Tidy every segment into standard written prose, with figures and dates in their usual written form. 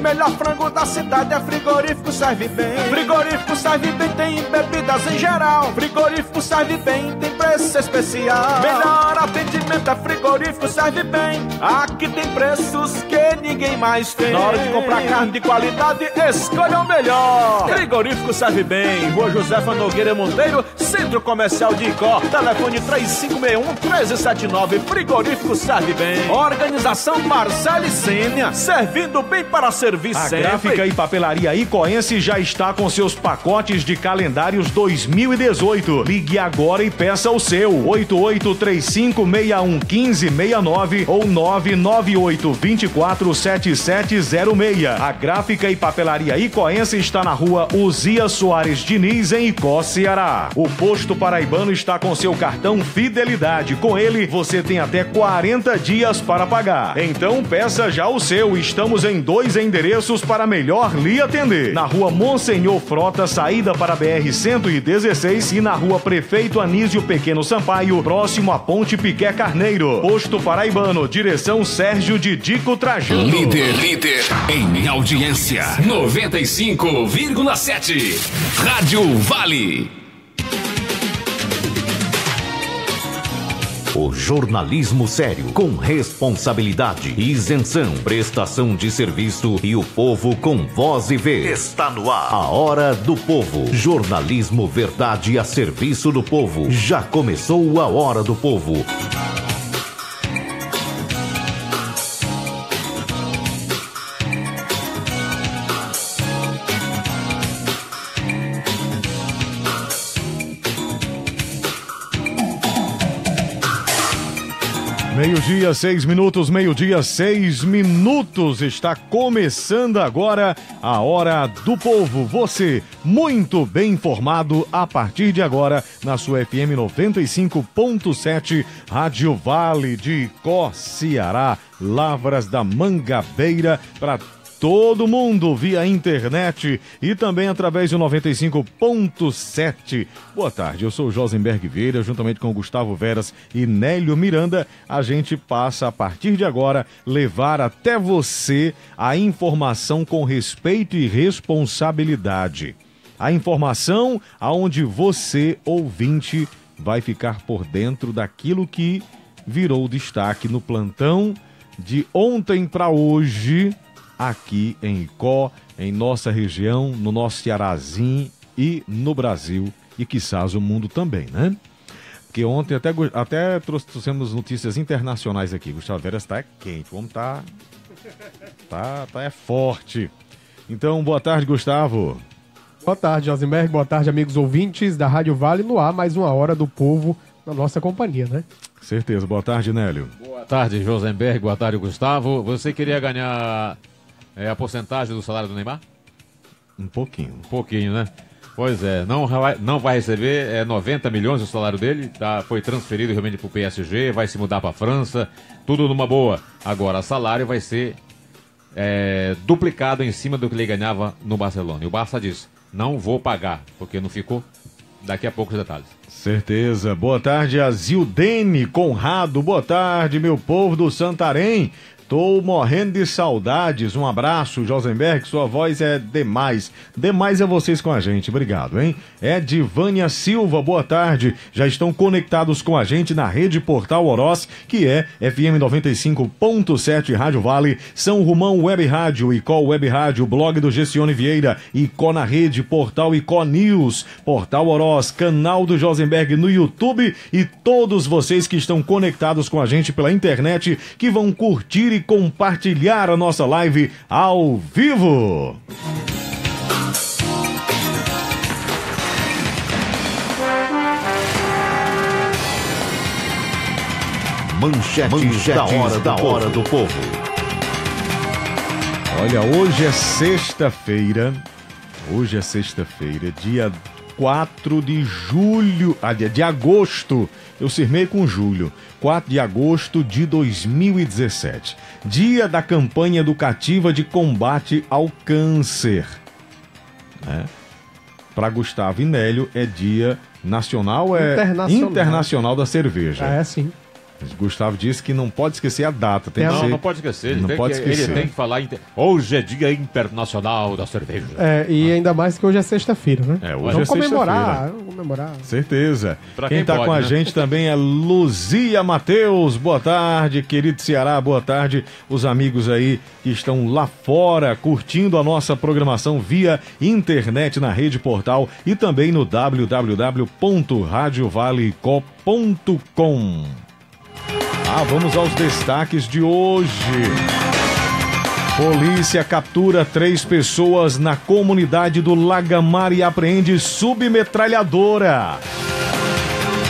melhor frango da cidade é Frigorífico Serve Bem. Frigorífico Serve Bem tem bebidas em geral. Frigorífico Serve Bem tem preço especial. Melhor atendimento é Frigorífico Serve Bem. Aqui tem preços que ninguém mais tem. Na hora de comprar carne de qualidade, escolha o melhor. Frigorífico Serve Bem, Rua Josefa Nogueira Monteiro, Centro Comercial de Icó. Telefone 3561-1379. Frigorífico Serve Bem. Organização Marcelo e Sênia, servindo bem para servir sempre. A Gráfica e Papelaria Icoense já está com seus pacotes de calendários 2018. Ligue agora e peça o seu. 8835611569 ou 998247706. A Gráfica e Papelaria Icoense está na rua Uzia Soares Diniz, em Icó, Ceará. O Posto Paraibano está com seu cartão Fidelidade. Com ele, você tem até 40 dias para pagar. Então peça já o seu. Estamos em 2 endereços para melhor lhe atender. Na rua Monsenhor Frota, saída para a BR-116, e na rua Prefeito Anísio Pequeno Sampaio, próximo à Ponte Piqué Carneiro. Posto Paraibano, direção Sérgio Didico Trajano. Líder em audiência, 95,7. Rádio Vale. O jornalismo sério, com responsabilidade, isenção, prestação de serviço e o povo com voz e vez. Está no ar a Hora do Povo. Jornalismo verdade a serviço do povo. Já começou a Hora do Povo. Meio-dia, 6 minutos, meio-dia, 6 minutos. Está começando agora a Hora do Povo. Você, muito bem informado a partir de agora na sua FM 95.7, Rádio Vale de Icó, Ceará, Lavras da Mangabeira, para todo mundo via internet e também através do 95.7. Boa tarde, eu sou o Josenberg Vieira, juntamente com Gustavo Veras e Nélio Miranda. A gente passa a partir de agora levar até você a informação com respeito e responsabilidade. A informação aonde você, ouvinte, vai ficar por dentro daquilo que virou destaque no plantão de ontem para hoje, aqui em Icó, em nossa região, no nosso Cearazinho e no Brasil, e quizás o mundo também, né? Porque ontem até trouxemos notícias internacionais aqui. Gustavo Veras está quente, o homem tá forte. Então, boa tarde, Gustavo. Boa tarde, Josenberg. Boa tarde, amigos ouvintes da Rádio Vale. No ar, mais uma Hora do Povo na nossa companhia, né? Certeza. Boa tarde, Nélio. Boa tarde, Josenberg. Boa tarde, Gustavo. Você queria ganhar a porcentagem do salário do Neymar? Um pouquinho. Um pouquinho, né? Pois é, não vai receber 90 milhões o salário dele, foi transferido realmente para o PSG, vai se mudar para a França, tudo numa boa. Agora, o salário vai ser duplicado em cima do que ele ganhava no Barcelona. E o Barça diz, não vou pagar, porque não ficou. Daqui a pouco os detalhes. Certeza. Boa tarde a Zildene Conrado. Boa tarde, meu povo do Santarém. Tô morrendo de saudades. Um abraço, Josenberg. Sua voz é demais. Demais é vocês com a gente. Obrigado, hein? Edivânia Silva, boa tarde. Já estão conectados com a gente na rede Portal Oroz, que é FM 95.7 Rádio Vale, São Romão Web Rádio, Icó Web Rádio, blog do Gessione Vieira, Icó na rede, Portal Icó News, Portal Oroz, canal do Josenberg no YouTube e todos vocês que estão conectados com a gente pela internet, que vão curtir e compartilhar a nossa live ao vivo. Manchete da hora do povo. Olha, hoje é sexta-feira, dia 4 de julho, de agosto, eu cirmei com julho, 4 de agosto de 2017, dia da campanha educativa de combate ao câncer, né? Para Gustavo e Nélio é dia nacional, internacional da cerveja. É, sim. Gustavo disse que não pode esquecer a data. Tem que ser... Não pode esquecer. Não pode esquecer. Ele tem que falar... Hoje é Dia Internacional da Cerveja. E ainda mais que hoje é sexta-feira, né? Hoje vamos é comemorar, comemorar. Certeza. Pra quem tá pode, com a né? gente também é Luzia Matheus. Boa tarde, querido Ceará. Boa tarde, os amigos aí que estão lá fora curtindo a nossa programação via internet na Rede Portal e também no www.radiovalecop.com. Vamos aos destaques de hoje. Polícia captura 3 pessoas na comunidade do Lagamar e apreende submetralhadora.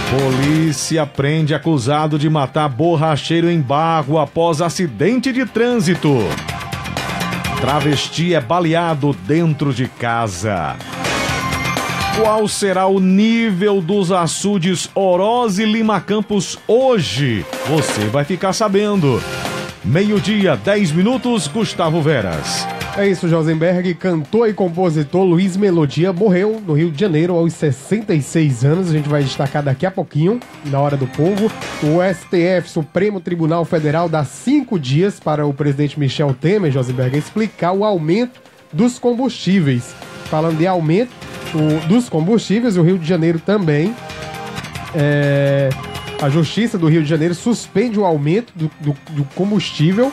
Polícia prende acusado de matar borracheiro em Barro após acidente de trânsito. Travesti é baleado dentro de casa. Qual será o nível dos açudes Oroz e Lima Campos hoje? Você vai ficar sabendo. 12:10, Gustavo Veras. É isso, Josenberg. Cantor e compositor Luiz Melodia morreu no Rio de Janeiro aos 66 anos. A gente vai destacar daqui a pouquinho, na Hora do Povo. O STF, Supremo Tribunal Federal, dá 5 dias para o presidente Michel Temer, Josenberg, explicar o aumento dos combustíveis. Falando de aumento dos combustíveis, o Rio de Janeiro também. A Justiça do Rio de Janeiro suspende o aumento do combustível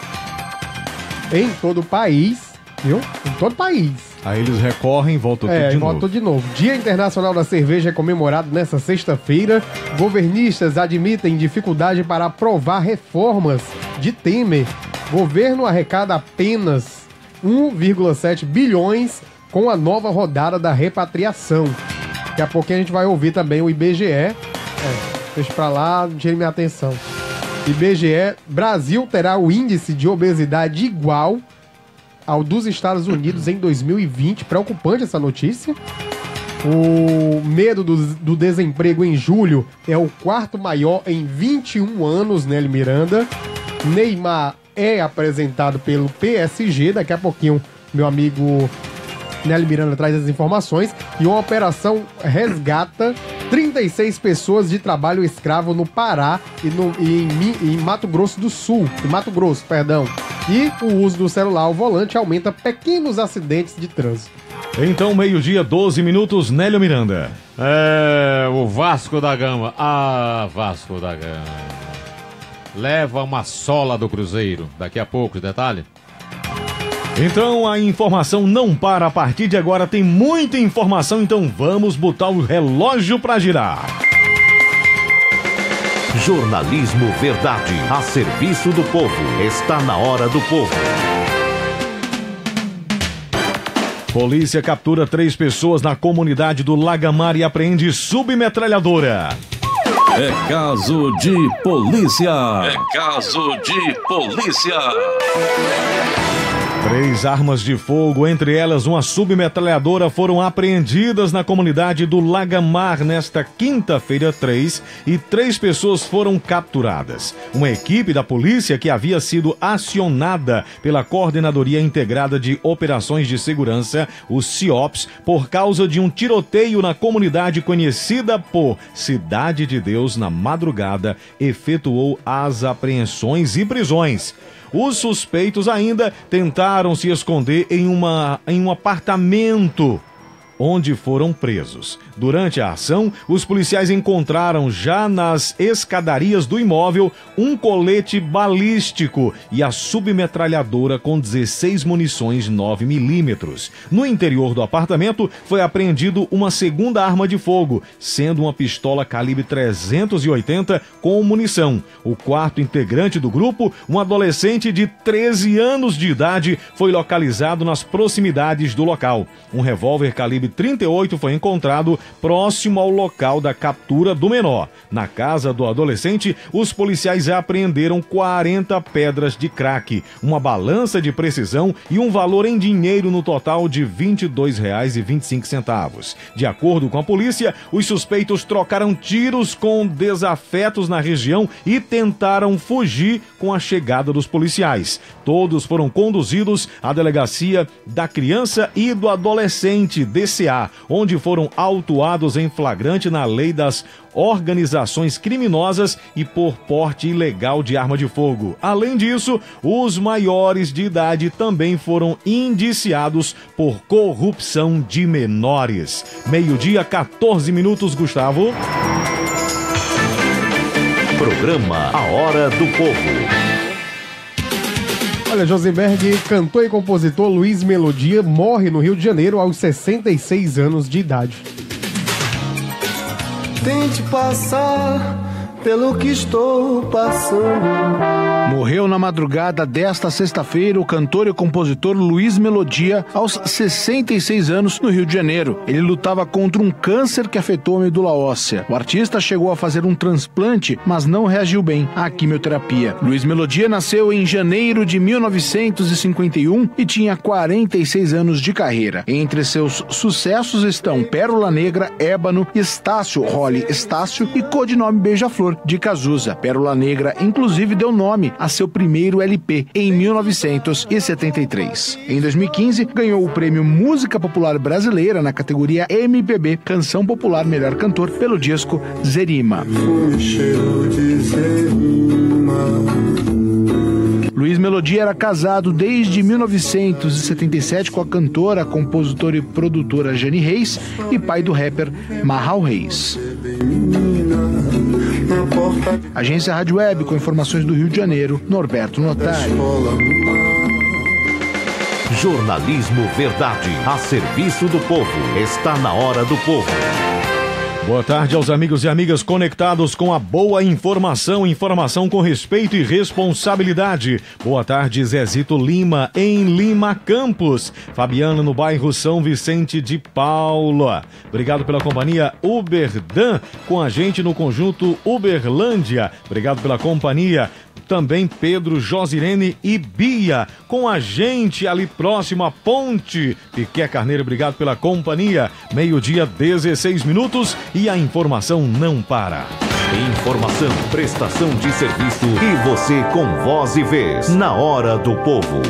em todo o país, viu? Em todo o país. Aí eles recorrem e voltam tudo de novo. Voltam de novo. Dia Internacional da Cerveja é comemorado nesta sexta-feira. Governistas admitem dificuldade para aprovar reformas de Temer. Governo arrecada apenas 1,7 bilhões com a nova rodada da repatriação. Daqui a pouquinho a gente vai ouvir também o IBGE. Deixa pra lá, não tire minha atenção. IBGE, Brasil terá o índice de obesidade igual ao dos Estados Unidos em 2020. Preocupante essa notícia. O medo do desemprego em julho é o 4º maior em 21 anos, Nelly Miranda. Neymar é apresentado pelo PSG. Daqui a pouquinho, meu amigo Nelly Miranda traz as informações. E uma operação resgata 36 pessoas de trabalho escravo no Pará e em Mato Grosso do Sul. E o uso do celular ao volante aumenta pequenos acidentes de trânsito. Então, 12:12, Nélio Miranda. O Vasco da Gama. Vasco da Gama. Leva uma sola do Cruzeiro. Daqui a pouco, detalhe. Então a informação não para a partir de agora, tem muita informação, então vamos botar o relógio pra girar. Jornalismo Verdade, a serviço do povo. Está na Hora do Povo. Polícia captura 3 pessoas na comunidade do Lagamar e apreende submetralhadora. É caso de polícia. É caso de polícia. 3 armas de fogo, entre elas uma submetralhadora, foram apreendidas na comunidade do Lagamar nesta quinta-feira 3 e 3 pessoas foram capturadas. Uma equipe da polícia que havia sido acionada pela Coordenadoria Integrada de Operações de Segurança, o CIOPS, por causa de um tiroteio na comunidade conhecida por Cidade de Deus na madrugada, efetuou as apreensões e prisões. Os suspeitos ainda tentaram se esconder em um apartamento onde foram presos. Durante a ação, os policiais encontraram já nas escadarias do imóvel um colete balístico e a submetralhadora com 16 munições 9mm. No interior do apartamento foi apreendido uma segunda arma de fogo, sendo uma pistola calibre 380 com munição. O 4º integrante do grupo, um adolescente de 13 anos de idade, foi localizado nas proximidades do local. Um revólver calibre 38 foi encontrado próximo ao local da captura do menor. Na casa do adolescente, os policiais apreenderam 40 pedras de crack, uma balança de precisão e um valor em dinheiro no total de R$ 22,25. De acordo com a polícia, os suspeitos trocaram tiros com desafetos na região e tentaram fugir com a chegada dos policiais. Todos foram conduzidos à delegacia da criança e do adolescente, PCA, onde foram autuados em flagrante na lei das organizações criminosas e por porte ilegal de arma de fogo. Além disso, os maiores de idade também foram indiciados por corrupção de menores. 12:14, Gustavo. Programa A Hora do Povo. Olha, Josenberg, cantor e compositor Luiz Melodia morre no Rio de Janeiro aos 66 anos de idade. Tente passar pelo que estou passando. Morreu na madrugada desta sexta-feira o cantor e compositor Luiz Melodia, aos 66 anos, no Rio de Janeiro. Ele lutava contra um câncer que afetou a medula óssea. O artista chegou a fazer um transplante, mas não reagiu bem à quimioterapia. Luiz Melodia nasceu em janeiro de 1951 e tinha 46 anos de carreira. Entre seus sucessos estão Pérola Negra, Ébano, Estácio, Rolly Estácio e codinome Beija-Flor, de Cazuza. Pérola Negra, inclusive, deu nome a seu primeiro LP, em 1973. Em 2015, ganhou o prêmio Música Popular Brasileira na categoria MPB, Canção Popular Melhor Cantor, pelo disco Zerima. Luiz Melodia era casado desde 1977 com a cantora, compositora e produtora Jani Reis e pai do rapper Marral Reis. Agência Rádio Web, com informações do Rio de Janeiro, Norberto Notari. Jornalismo Verdade, a serviço do povo. Está na Hora do Povo. Boa tarde aos amigos e amigas conectados com a boa informação, informação com respeito e responsabilidade. Boa tarde, Zezito Lima, em Lima Campos. Fabiana, no bairro São Vicente de Paula. Obrigado pela companhia. Uberdan, com a gente no conjunto Uberlândia. Obrigado pela companhia. Também Pedro, Josirene e Bia, com a gente ali próximo à ponte. Piqué Carneiro, obrigado pela companhia. 12:16 e a informação não para. Informação, prestação de serviço e você com voz e vez. Na Hora do Povo.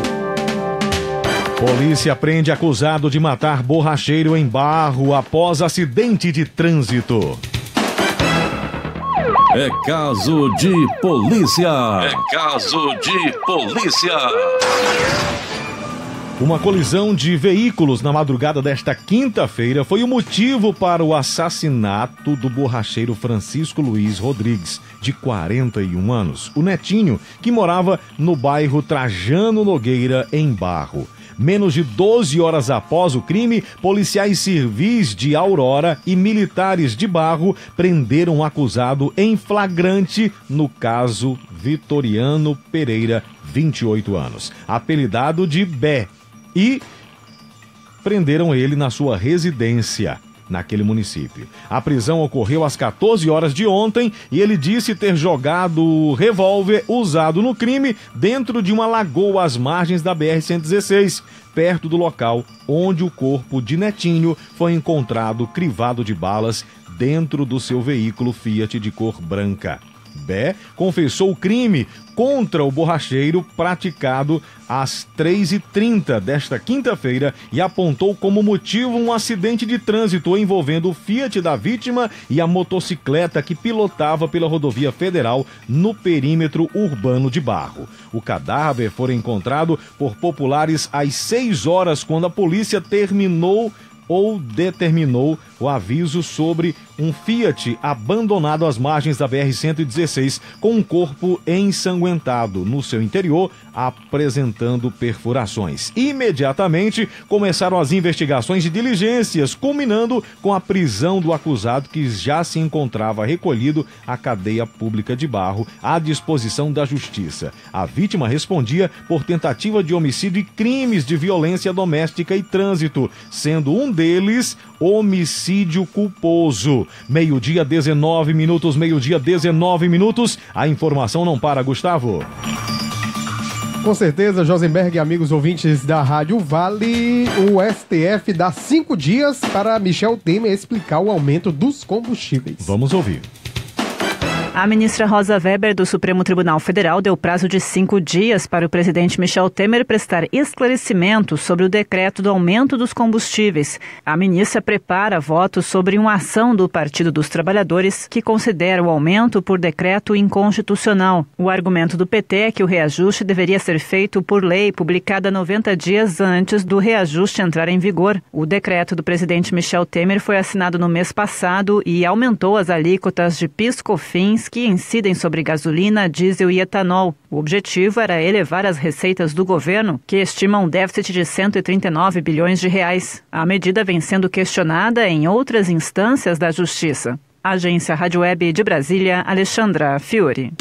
Polícia prende acusado de matar borracheiro em Barro após acidente de trânsito. É caso de polícia. É caso de polícia. Uma colisão de veículos na madrugada desta quinta-feira foi o motivo para o assassinato do borracheiro Francisco Luiz Rodrigues, de 41 anos, o netinho, que morava no bairro Trajano Nogueira, em Barro. Menos de 12 horas após o crime, policiais civis de Aurora e militares de Barro prenderam o acusado em flagrante no caso Vitoriano Pereira, 28 anos, apelidado de Bé, e prenderam ele na sua residência naquele município. A prisão ocorreu às 14 horas de ontem e ele disse ter jogado o revólver usado no crime dentro de uma lagoa às margens da BR-116, perto do local onde o corpo de Netinho foi encontrado crivado de balas dentro do seu veículo Fiat de cor branca. Bé confessou o crime contra o borracheiro praticado às 3h30 desta quinta-feira e apontou como motivo um acidente de trânsito envolvendo o Fiat da vítima e a motocicleta que pilotava pela rodovia federal no perímetro urbano de Barro. O cadáver foi encontrado por populares às 6 horas, quando a polícia determinou o aviso sobre um Fiat abandonado às margens da BR-116 com um corpo ensanguentado no seu interior, apresentando perfurações. Imediatamente começaram as investigações e diligências, culminando com a prisão do acusado, que já se encontrava recolhido à cadeia pública de Barro, à disposição da justiça. A vítima respondia por tentativa de homicídio e crimes de violência doméstica e trânsito, sendo um deles homicídio culposo. 12:19, a informação não para, Gustavo. Com certeza, Josenberg e amigos ouvintes da Rádio Vale, o STF dá 5 dias para Michel Temer explicar o aumento dos combustíveis. Vamos ouvir. A ministra Rosa Weber, do Supremo Tribunal Federal, deu prazo de 5 dias para o presidente Michel Temer prestar esclarecimentos sobre o decreto do aumento dos combustíveis. A ministra prepara votos sobre uma ação do Partido dos Trabalhadores que considera o aumento por decreto inconstitucional. O argumento do PT é que o reajuste deveria ser feito por lei publicada 90 dias antes do reajuste entrar em vigor. O decreto do presidente Michel Temer foi assinado no mês passado e aumentou as alíquotas de PIS/COFINS que incidem sobre gasolina, diesel e etanol. O objetivo era elevar as receitas do governo, que estima um déficit de 139 bilhões de reais. A medida vem sendo questionada em outras instâncias da Justiça. Agência Rádio Web de Brasília, Alexandra Fiore.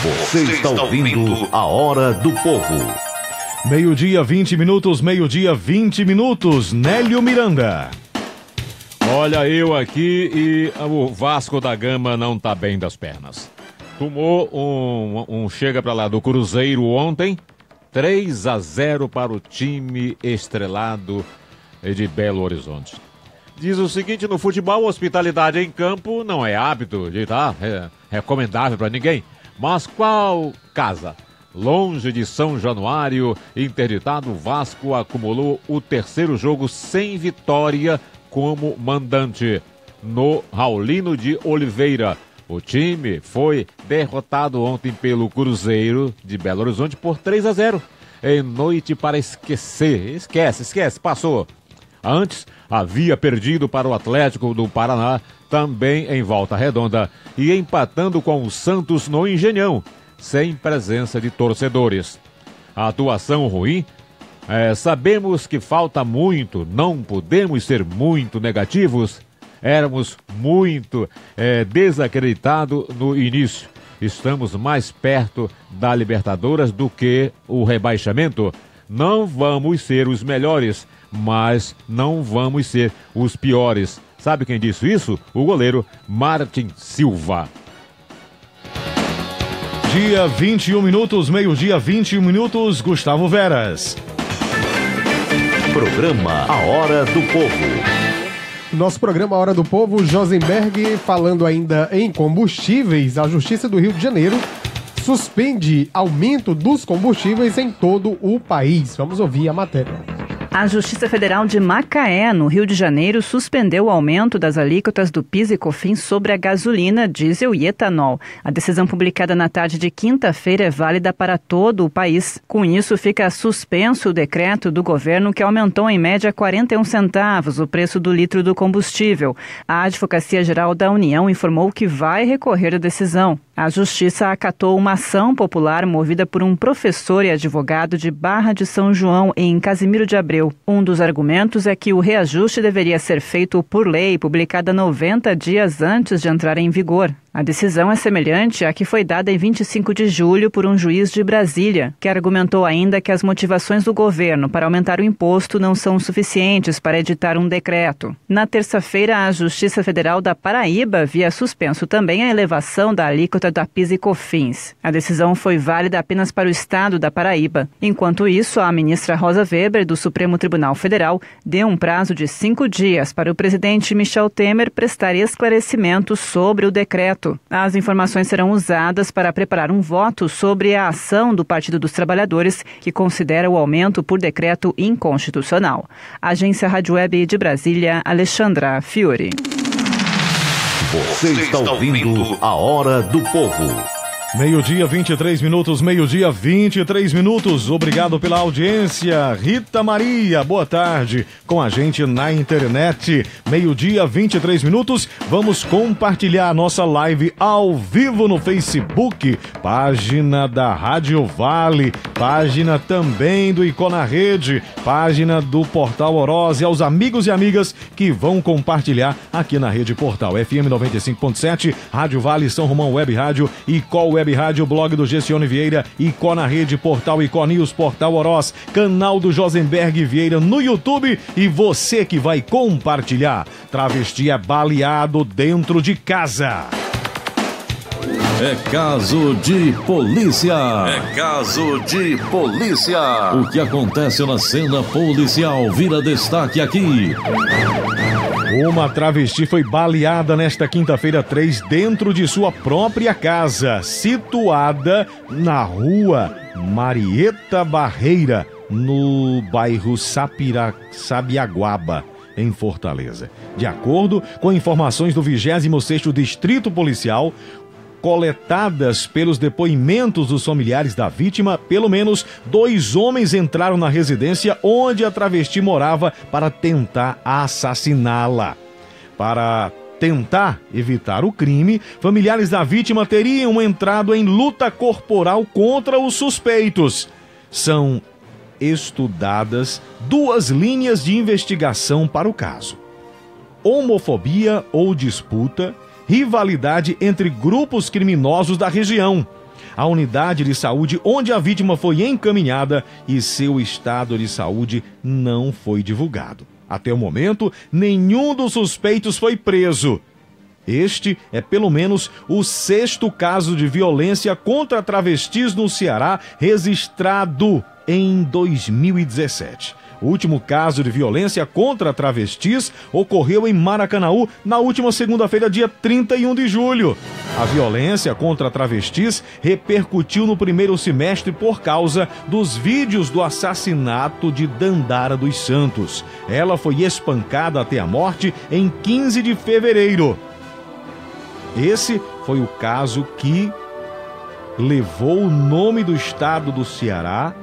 Você está ouvindo a Hora do Povo. Meio-dia, 20 minutos, meio-dia, 20 minutos. Nélio Miranda. Olha eu aqui e o Vasco da Gama não tá bem das pernas. Tomou um chega pra lá do Cruzeiro ontem, 3-0 para o time estrelado de Belo Horizonte. Diz o seguinte, no futebol, hospitalidade em campo não é hábito, recomendável para ninguém. Mas qual casa? Longe de São Januário, interditado, o Vasco acumulou o terceiro jogo sem vitória como mandante no Raulino de Oliveira. O time foi derrotado ontem pelo Cruzeiro de Belo Horizonte por 3-0. Em noite para esquecer. Esquece, passou. Antes, havia perdido para o Atlético do Paraná, também em Volta Redonda, e empatando com o Santos no Engenhão, sem presença de torcedores. A atuação ruim? Sabemos que falta muito, não podemos ser muito negativos. Éramos muito desacreditados no início. Estamos mais perto da Libertadores do que o rebaixamento. Não vamos ser os melhores, mas não vamos ser os piores. Sabe quem disse isso? O goleiro Martin Silva. Dia 21 minutos, meio-dia, 21 minutos, Gustavo Veras. Programa A Hora do Povo. Nosso programa A Hora do Povo, Josenberg, falando ainda em combustíveis, a Justiça do Rio de Janeiro suspende aumento dos combustíveis em todo o país. Vamos ouvir a matéria. A Justiça Federal de Macaé, no Rio de Janeiro, suspendeu o aumento das alíquotas do PIS e COFINS sobre a gasolina, diesel e etanol. A decisão publicada na tarde de quinta-feira é válida para todo o país. Com isso, fica suspenso o decreto do governo que aumentou em média 41 centavos o preço do litro do combustível. A Advocacia Geral da União informou que vai recorrer à decisão. A Justiça acatou uma ação popular movida por um professor e advogado de Barra de São João, em Casimiro de Abreu. Um dos argumentos é que o reajuste deveria ser feito por lei, publicada 90 dias antes de entrar em vigor. A decisão é semelhante à que foi dada em 25 de julho por um juiz de Brasília, que argumentou ainda que as motivações do governo para aumentar o imposto não são suficientes para editar um decreto. Na terça-feira, a Justiça Federal da Paraíba havia suspenso também a elevação da alíquota da PIS e COFINS. A decisão foi válida apenas para o estado da Paraíba. Enquanto isso, a ministra Rosa Weber, do Supremo Tribunal Federal, deu um prazo de 5 dias para o presidente Michel Temer prestar esclarecimentos sobre o decreto. As informações serão usadas para preparar um voto sobre a ação do Partido dos Trabalhadores, que considera o aumento por decreto inconstitucional. Agência Rádio Web de Brasília, Alexandra Fiore. Você está ouvindo a Hora do Povo. Meio-dia, 23 minutos, meio-dia, 23 minutos. Obrigado pela audiência. Rita Maria, boa tarde. Com a gente na internet. Meio-dia, 23 minutos. Vamos compartilhar a nossa live ao vivo no Facebook. Página da Rádio Vale. Página também do Icona Rede. Página do Portal Oroz. E aos amigos e amigas que vão compartilhar aqui na Rede Portal. FM 95.7, Rádio Vale, São Romão Web Rádio e Col Web Rádio, blog do Gessione Vieira, Icona Rede, Portal Iconius, Portal Oroz, canal do Josenberg Vieira no YouTube e você que vai compartilhar. Travesti é baleado dentro de casa. É caso de polícia. É caso de polícia. O que acontece na cena policial vira destaque aqui. Uma travesti foi baleada nesta quinta-feira 3 dentro de sua própria casa, situada na rua Marieta Barreira, no bairro Sabiaguaba, em Fortaleza. De acordo com informações do 26º Distrito Policial, coletadas pelos depoimentos dos familiares da vítima, pelo menos 2 homens entraram na residência onde a travesti morava para tentar assassiná-la. Para tentar evitar o crime, familiares da vítima teriam entrado em luta corporal contra os suspeitos. São estudadas 2 linhas de investigação para o caso: homofobia ou disputa, rivalidade entre grupos criminosos da região, a unidade de saúde onde a vítima foi encaminhada e seu estado de saúde não foi divulgado. Até o momento, nenhum dos suspeitos foi preso. Este é pelo menos o 6º caso de violência contra travestis no Ceará registrado em 2017. O último caso de violência contra travestis ocorreu em Maracanaú na última segunda-feira, dia 31 de julho. A violência contra travestis repercutiu no primeiro semestre por causa dos vídeos do assassinato de Dandara dos Santos. Ela foi espancada até a morte em 15 de fevereiro. Esse foi o caso que levou o nome do estado do Ceará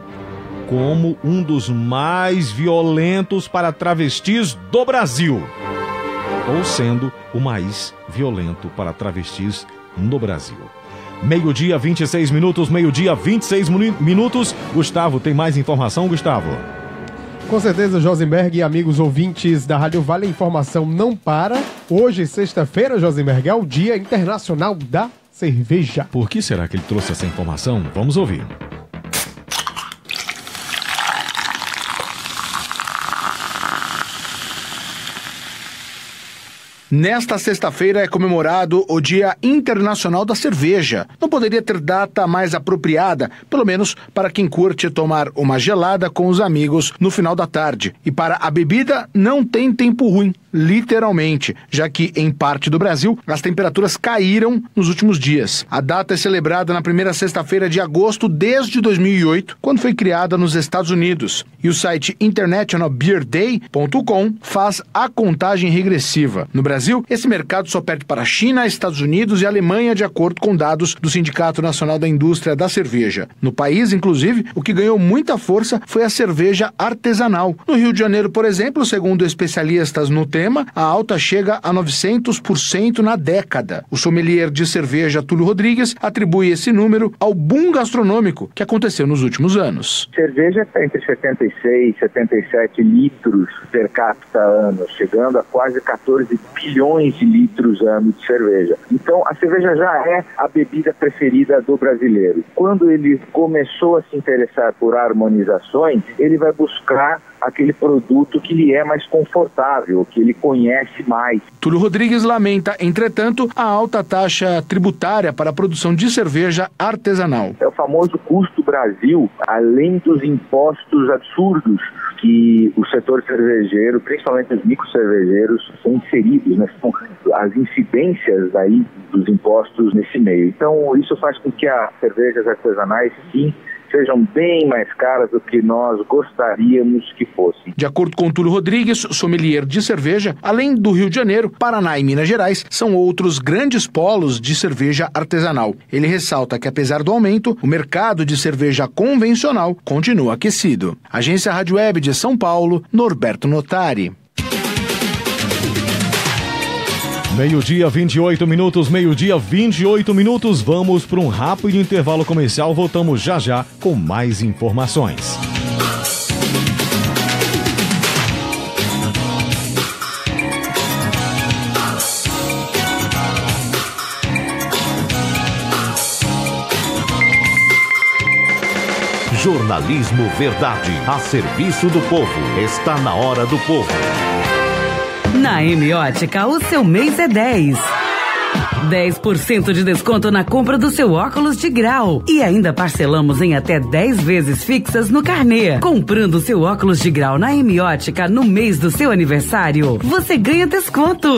como um dos mais violentos para travestis do Brasil, ou sendo o mais violento para travestis no Brasil. 12:26, meio-dia 26 minutos. Gustavo, tem mais informação, Gustavo? Com certeza, Josenberg e amigos ouvintes da Rádio Vale, a informação não para. Hoje, sexta-feira, Josenberg, é o Dia Internacional da Cerveja. Por que será que ele trouxe essa informação? Vamos ouvir. Nesta sexta-feira é comemorado o Dia Internacional da Cerveja. Não poderia ter data mais apropriada, pelo menos para quem curte tomar uma gelada com os amigos no final da tarde. E para a bebida não tem tempo ruim, literalmente, já que em parte do Brasil as temperaturas caíram nos últimos dias. A data é celebrada na primeira sexta-feira de agosto desde 2008, quando foi criada nos Estados Unidos. E o site internationalbeerday.com faz a contagem regressiva. No Brasil, esse mercado só perde para a China, Estados Unidos e Alemanha, de acordo com dados do Sindicato Nacional da Indústria da Cerveja. No país, inclusive, o que ganhou muita força foi a cerveja artesanal. No Rio de Janeiro, por exemplo, segundo especialistas no tema, a alta chega a 900% na década. O sommelier de cerveja Túlio Rodrigues atribui esse número ao boom gastronômico que aconteceu nos últimos anos. Cerveja está entre 76 e 77 litros per capita ano, chegando a quase 14 bilhões de litros ano de cerveja. Então, a cerveja já é a bebida preferida do brasileiro. Quando ele começou a se interessar por harmonizações, ele vai buscar aquele produto que lhe é mais confortável, que ele conhece mais. Túlio Rodrigues lamenta, entretanto, a alta taxa tributária para a produção de cerveja artesanal. É o famoso custo Brasil, além dos impostos absurdos que o setor cervejeiro, principalmente os microcervejeiros, são inseridos, né? São as incidências aí dos impostos nesse meio. Então, isso faz com que as cervejas artesanais, sim, sejam bem mais caras do que nós gostaríamos que fossem. De acordo com Túlio Rodrigues, sommelier de cerveja, além do Rio de Janeiro, Paraná e Minas Gerais, são outros grandes polos de cerveja artesanal. Ele ressalta que, apesar do aumento, o mercado de cerveja convencional continua aquecido. Agência Rádio Web de São Paulo, Norberto Notari. Meio-dia 28 minutos, vamos para um rápido intervalo comercial, voltamos já já com mais informações. Jornalismo Verdade, a serviço do povo. Está na hora do povo. Na M-Ótica, o seu mês é 10. 10% de desconto na compra do seu óculos de grau. E ainda parcelamos em até 10 vezes fixas no carnê. Comprando seu óculos de grau na M-Ótica no mês do seu aniversário, você ganha desconto.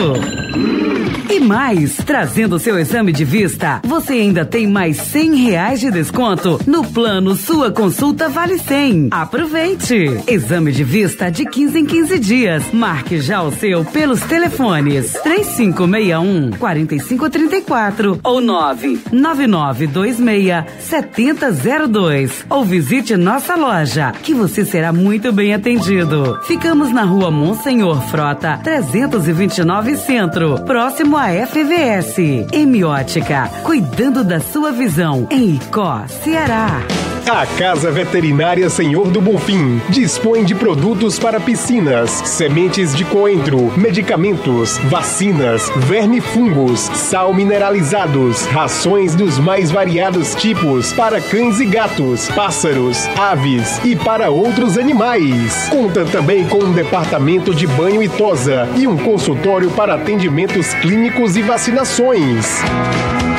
E mais, trazendo seu exame de vista, você ainda tem mais R$100 de desconto no plano Sua Consulta Vale 100. Aproveite! Exame de vista de 15 em 15 dias. Marque já o seu pelos telefones 3561-4534 ou 99926-7002 ou visite nossa loja, que você será muito bem atendido. Ficamos na Rua Monsenhor Frota, 329 Centro, próximo à FVS. M-Ótica, cuidando da sua visão, em Icó, Ceará. A Casa Veterinária Senhor do Bonfim dispõe de produtos para piscinas, sementes de coentro, medicamentos, vacinas, vermifungos, sal mineralizados, rações dos mais variados tipos para cães e gatos, pássaros, aves e para outros animais. Conta também com um departamento de banho e tosa e um consultório para atendimentos clínicos e vacinações.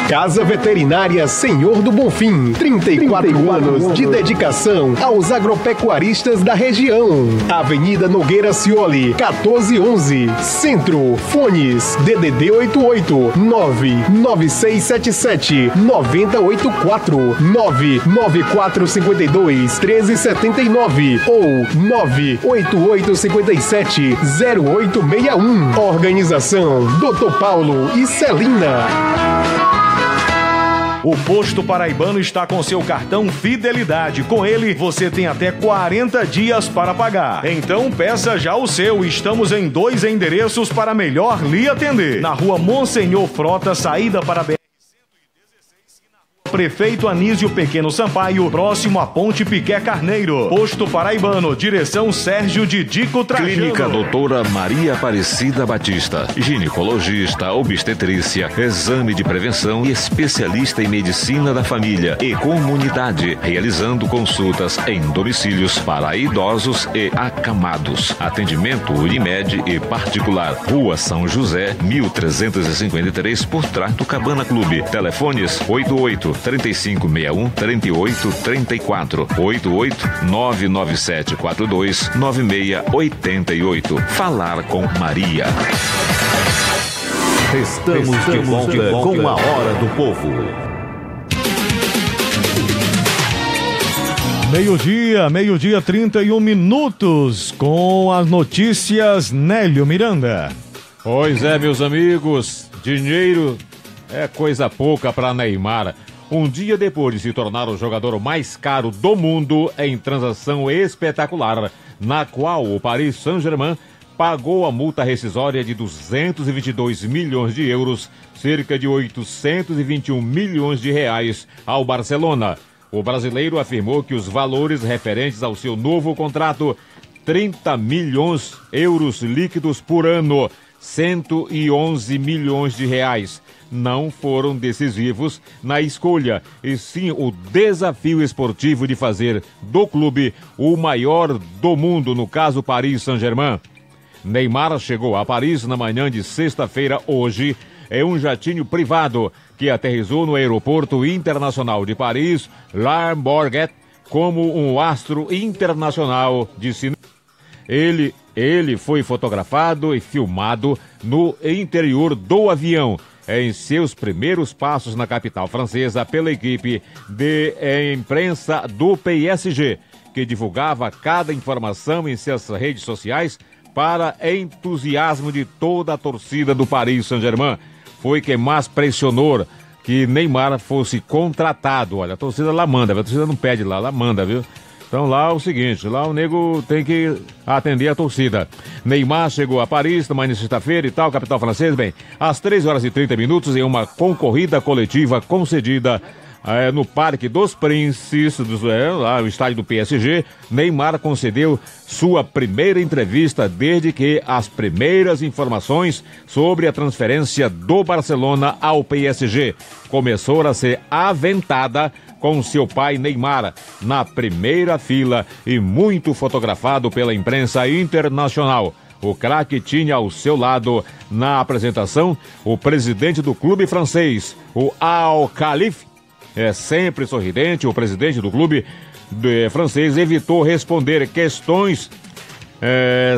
Casa Veterinária Senhor do Bonfim, 34 anos de dedicação aos agropecuaristas da região. Avenida Nogueira Cioli, 1411, Centro. Fones DDD 88 99677 9084 99452 1379 ou 98857 0861. Organização Dr. Paulo e Celina. O Posto Paraibano está com seu cartão Fidelidade. Com ele, você tem até 40 dias para pagar. Então, peça já o seu. Estamos em 2 endereços para melhor lhe atender. Na Rua Monsenhor Frota, saída para BR-116 e na Rua Prefeito Anísio Pequeno Sampaio, próximo à Ponte Piqué Carneiro. Posto Paraibano, direção Sérgio Didico Trajano. Clínica Doutora Maria Aparecida Batista, ginecologista, obstetrícia, exame de prevenção e especialista em medicina da família e comunidade, realizando consultas em domicílios para idosos e acamados. Atendimento Unimed e particular. Rua São José, 1353, por trás do Cabana Clube. Telefones 88-3561-3834, 88-99742-9688. Falar com Maria. Estamos de volta com a Hora do Povo. Meio-dia, 31 minutos, com as notícias Nélio Miranda. Pois é, meus amigos, dinheiro é coisa pouca para Neymar. Um dia depois de se tornar o jogador mais caro do mundo em transação espetacular, na qual o Paris Saint-Germain pagou a multa rescisória de 222 milhões de euros, cerca de 821 milhões de reais, ao Barcelona. O brasileiro afirmou que os valores referentes ao seu novo contrato, 30 milhões de euros líquidos por ano, 111 milhões de reais, não foram decisivos na escolha, e sim o desafio esportivo de fazer do clube o maior do mundo, no caso Paris Saint-Germain. Neymar chegou a Paris na manhã de sexta-feira, hoje, em um jatinho privado que aterrissou no aeroporto internacional de Paris, Charles de Gaulle, como um astro internacional de cinema. Ele foi fotografado e filmado no interior do avião, em seus primeiros passos na capital francesa, pela equipe de imprensa do PSG, que divulgava cada informação em suas redes sociais para entusiasmo de toda a torcida do Paris Saint-Germain. Foi quem mais pressionou que Neymar fosse contratado. Olha, a torcida lá manda, a torcida não pede lá, ela manda, viu? Então lá é o seguinte, lá o nego tem que atender a torcida. Neymar chegou a Paris na manhã de sexta-feira e tal, capital francesa, bem, às 13h30 em uma concorrida coletiva concedida no Parque dos Príncipes, lá no estádio do PSG. Neymar concedeu sua primeira entrevista desde que as primeiras informações sobre a transferência do Barcelona ao PSG começou a ser aventada, com seu pai Neymar na primeira fila e muito fotografado pela imprensa internacional. O craque tinha ao seu lado, na apresentação, o presidente do clube francês, o Al Khalifa. Sempre sorridente, o presidente do clube francês evitou responder questões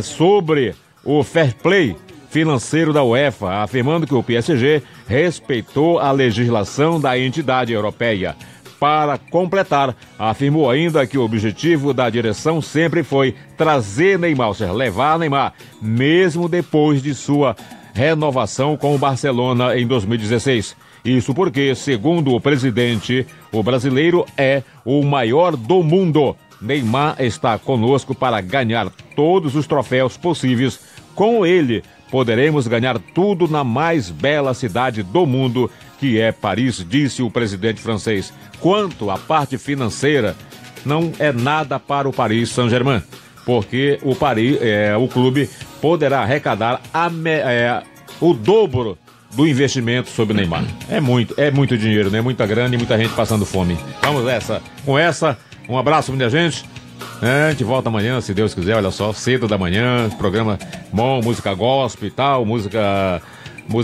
sobre o fair play financeiro da UEFA, afirmando que o PSG respeitou a legislação da entidade europeia. Para completar, afirmou ainda que o objetivo da direção sempre foi trazer Neymar, ou seja, levar Neymar, mesmo depois de sua renovação com o Barcelona em 2016. Isso porque, segundo o presidente, o brasileiro é o maior do mundo. Neymar está conosco para ganhar todos os troféus possíveis. Com ele, poderemos ganhar tudo na mais bela cidade do mundo, que é Paris, disse o presidente francês. Quanto à parte financeira, não é nada para o Paris Saint-Germain, porque o clube poderá arrecadar o dobro do investimento sobre Neymar. É muito dinheiro, né? Muita grana e muita gente passando fome. Vamos com essa. Um abraço, minha gente. A gente volta amanhã, se Deus quiser, olha só, cedo da manhã, programa bom, música gospel e tal, música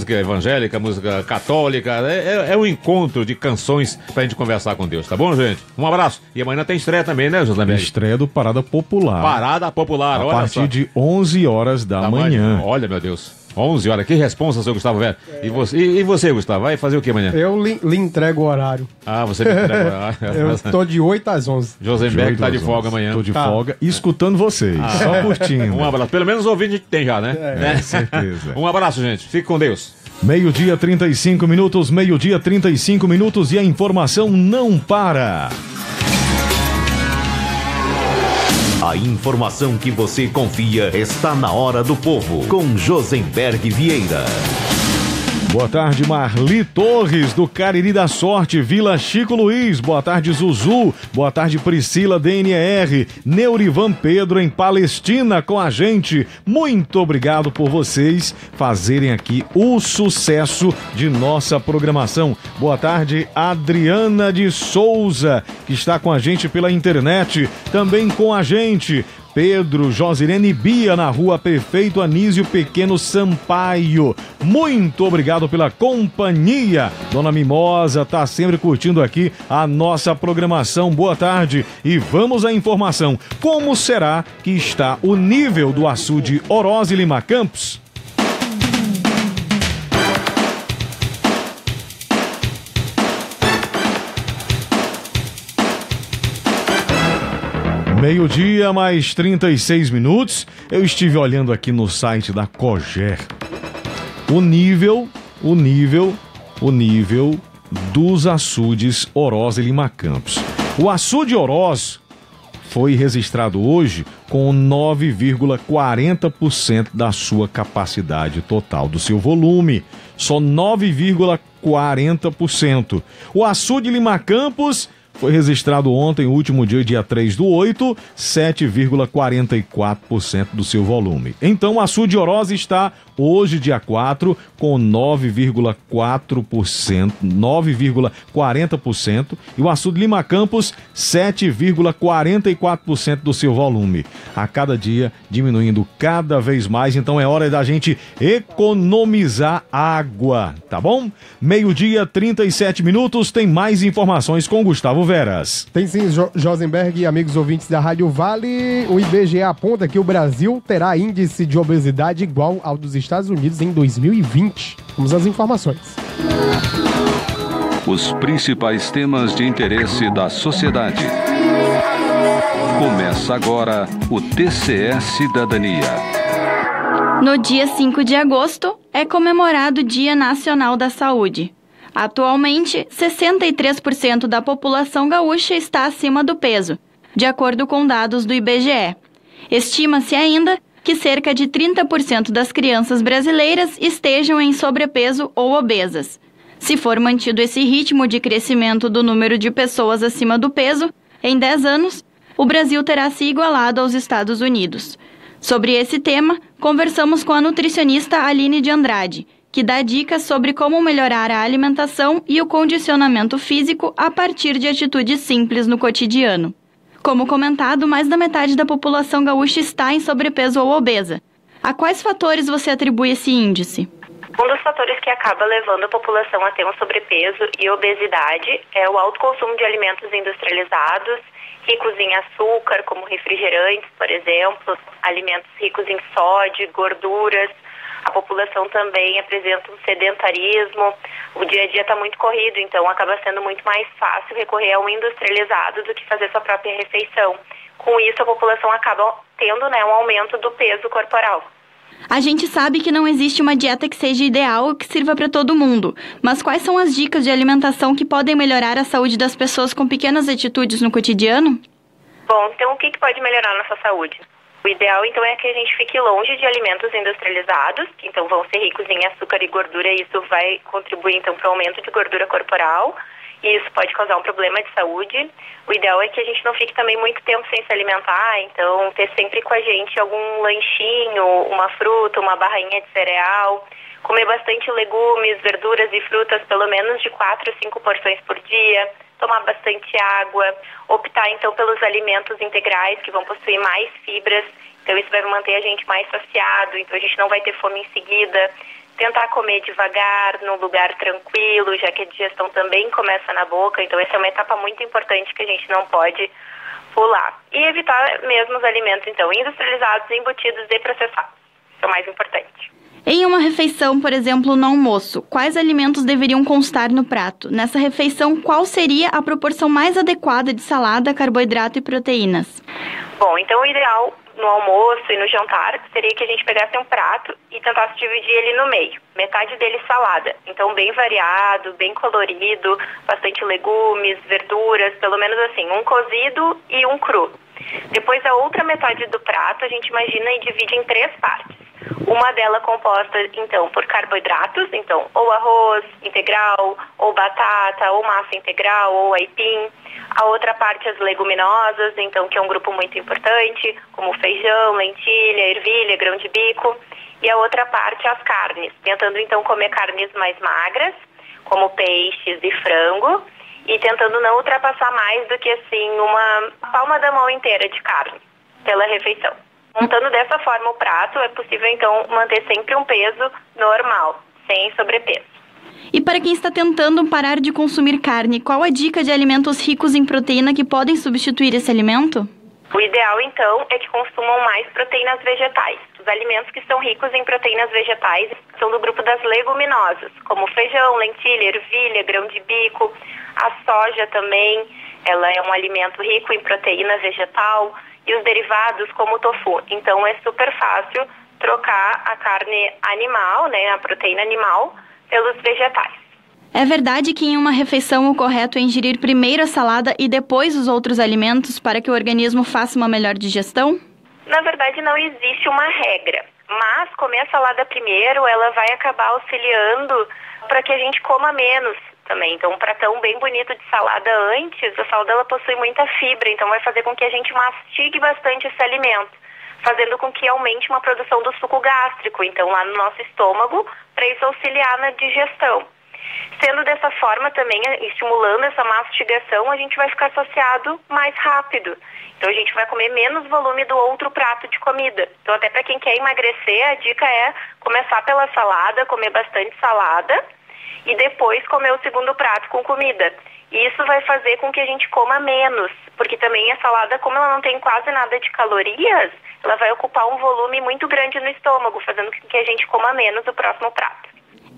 evangélica, música católica, é um encontro de canções pra gente conversar com Deus, tá bom, gente? Um abraço. E amanhã tem estreia também, né, José Berg? Estreia do Parada Popular. Parada Popular, olha só. A partir de 11 horas da manhã. Olha, meu Deus. 11 horas, que responsa, seu Gustavo Vera. E você, Gustavo, vai fazer o que amanhã? Eu lhe entrego o horário. Ah, você me entrega o horário. Eu tô de 8 às 11. Josenberg tá de folga amanhã. Tô de folga, escutando vocês, só curtindo. Um abraço, pelo menos ouvindo tem já, né? Com certeza. Um abraço, gente, fique com Deus. Meio-dia 35 minutos, meio-dia 35 minutos e a informação não para. A informação que você confia está na Hora do Povo, com Josenberg Vieira. Boa tarde, Marli Torres, do Cariri da Sorte, Vila Chico Luiz. Boa tarde, Zuzu. Boa tarde, Priscila, DNR. Neurivan Pedro, em Palestina, com a gente. Muito obrigado por vocês fazerem aqui o sucesso de nossa programação. Boa tarde, Adriana de Souza, que está com a gente pela internet. Também com a gente, Pedro, Josirene Bia, na rua Prefeito Anísio Pequeno Sampaio. Muito obrigado pela companhia. Dona Mimosa tá sempre curtindo aqui a nossa programação. Boa tarde e vamos à informação. Como será que está o nível do açude Oroz e Lima Campos? Meio-dia, mais 36 minutos. Eu estive olhando aqui no site da Coger. O nível dos açudes Oroz e Lima Campos. O açude Oroz foi registrado hoje com 9,40% da sua capacidade total, do seu volume. Só 9,40%. O açude Lima Campos foi registrado ontem, último dia 3/8, 7,44% do seu volume. Então, o açude Oroz está hoje, dia 4, com 9,4%, 9,40%, e o açude Lima Campos, 7,44% do seu volume. A cada dia, diminuindo cada vez mais, então é hora da gente economizar água, tá bom? Meio-dia, 37 minutos, tem mais informações com Gustavo Veras. Tem sim, Josenberg e amigos ouvintes da Rádio Vale. O IBGE aponta que o Brasil terá índice de obesidade igual ao dos Estados Unidos em 2020. Vamos às informações. Os principais temas de interesse da sociedade. Começa agora o TCE Cidadania. No dia 5 de agosto é comemorado o Dia Nacional da Saúde. Atualmente, 63% da população gaúcha está acima do peso, de acordo com dados do IBGE. Estima-se ainda que cerca de 30% das crianças brasileiras estejam em sobrepeso ou obesas. Se for mantido esse ritmo de crescimento do número de pessoas acima do peso, em 10 anos, o Brasil terá se igualado aos Estados Unidos. Sobre esse tema, conversamos com a nutricionista Aline de Andrade, que dá dicas sobre como melhorar a alimentação e o condicionamento físico a partir de atitudes simples no cotidiano. Como comentado, mais da metade da população gaúcha está em sobrepeso ou obesa. A quais fatores você atribui esse índice? Um dos fatores que acaba levando a população a ter um sobrepeso e obesidade é o alto consumo de alimentos industrializados, ricos em açúcar, como refrigerantes, por exemplo, alimentos ricos em sódio, gorduras. A população também apresenta um sedentarismo, o dia a dia está muito corrido, então acaba sendo muito mais fácil recorrer ao industrializado do que fazer sua própria refeição. Com isso, a população acaba tendo, um aumento do peso corporal. A gente sabe que não existe uma dieta que seja ideal ou que sirva para todo mundo, mas quais são as dicas de alimentação que podem melhorar a saúde das pessoas com pequenas atitudes no cotidiano? Bom, então o que pode melhorar a nossa saúde? O ideal, então, é que a gente fique longe de alimentos industrializados, que então vão ser ricos em açúcar e gordura, e isso vai contribuir, então, para o aumento de gordura corporal, e isso pode causar um problema de saúde. O ideal é que a gente não fique também muito tempo sem se alimentar, então ter sempre com a gente algum lanchinho, uma fruta, uma barrinha de cereal, comer bastante legumes, verduras e frutas, pelo menos de 4 a 5 porções por dia, tomar bastante água, optar então pelos alimentos integrais que vão possuir mais fibras, então isso vai manter a gente mais saciado, então a gente não vai ter fome em seguida. Tentar comer devagar, num lugar tranquilo, já que a digestão também começa na boca, então essa é uma etapa muito importante que a gente não pode pular. E evitar mesmo os alimentos, então, industrializados, embutidos e processados, isso é o mais importante. Em uma refeição, por exemplo, no almoço, quais alimentos deveriam constar no prato? Nessa refeição, qual seria a proporção mais adequada de salada, carboidrato e proteínas? Bom, então o ideal no almoço e no jantar seria que a gente pegasse um prato e tentasse dividir ele no meio. Metade dele salada, então bem variado, bem colorido, bastante legumes, verduras, pelo menos assim, um cozido e um cru. Depois a outra metade do prato a gente imagina e divide em 3 partes. Uma delas composta, então, por carboidratos, então, ou arroz integral, ou batata, ou massa integral, ou aipim. A outra parte, as leguminosas, então, que é um grupo muito importante, como feijão, lentilha, ervilha, grão de bico. E a outra parte, as carnes, tentando, então, comer carnes mais magras, como peixes e frango, e tentando não ultrapassar mais do que, assim, uma palma da mão inteira de carne pela refeição. Montando dessa forma o prato, é possível, então, manter sempre um peso normal, sem sobrepeso. E para quem está tentando parar de consumir carne, qual a dica de alimentos ricos em proteína que podem substituir esse alimento? O ideal, então, é que consumam mais proteínas vegetais. Os alimentos que são ricos em proteínas vegetais são do grupo das leguminosas, como feijão, lentilha, ervilha, grão de bico. A soja também, ela é um alimento rico em proteína vegetal. E os derivados, como o tofu. Então, é super fácil trocar a carne animal, a proteína animal, pelos vegetais. É verdade que em uma refeição o correto é ingerir primeiro a salada e depois os outros alimentos para que o organismo faça uma melhor digestão? Na verdade, não existe uma regra. Mas comer a salada primeiro, ela vai acabar auxiliando para que a gente coma menos também. Então, um pratão bem bonito de salada antes, a salada ela possui muita fibra, então vai fazer com que a gente mastigue bastante esse alimento, fazendo com que aumente uma produção do suco gástrico, então lá no nosso estômago, para isso auxiliar na digestão. Sendo dessa forma também, estimulando essa mastigação, a gente vai ficar saciado mais rápido. Então a gente vai comer menos volume do outro prato de comida. Então até para quem quer emagrecer, a dica é começar pela salada, comer bastante salada, e depois comer o segundo prato com comida. E isso vai fazer com que a gente coma menos, porque também a salada, como ela não tem quase nada de calorias, ela vai ocupar um volume muito grande no estômago, fazendo com que a gente coma menos o próximo prato.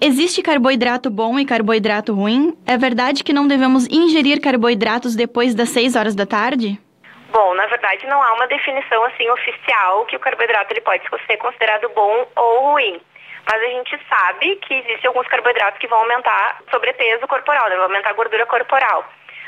Existe carboidrato bom e carboidrato ruim? É verdade que não devemos ingerir carboidratos depois das 6 horas da tarde? Bom, na verdade não há uma definição assim oficial que o carboidrato ele pode ser considerado bom ou ruim. Mas a gente sabe que existem alguns carboidratos que vão aumentar sobrepeso corporal, vão aumentar a gordura corporal.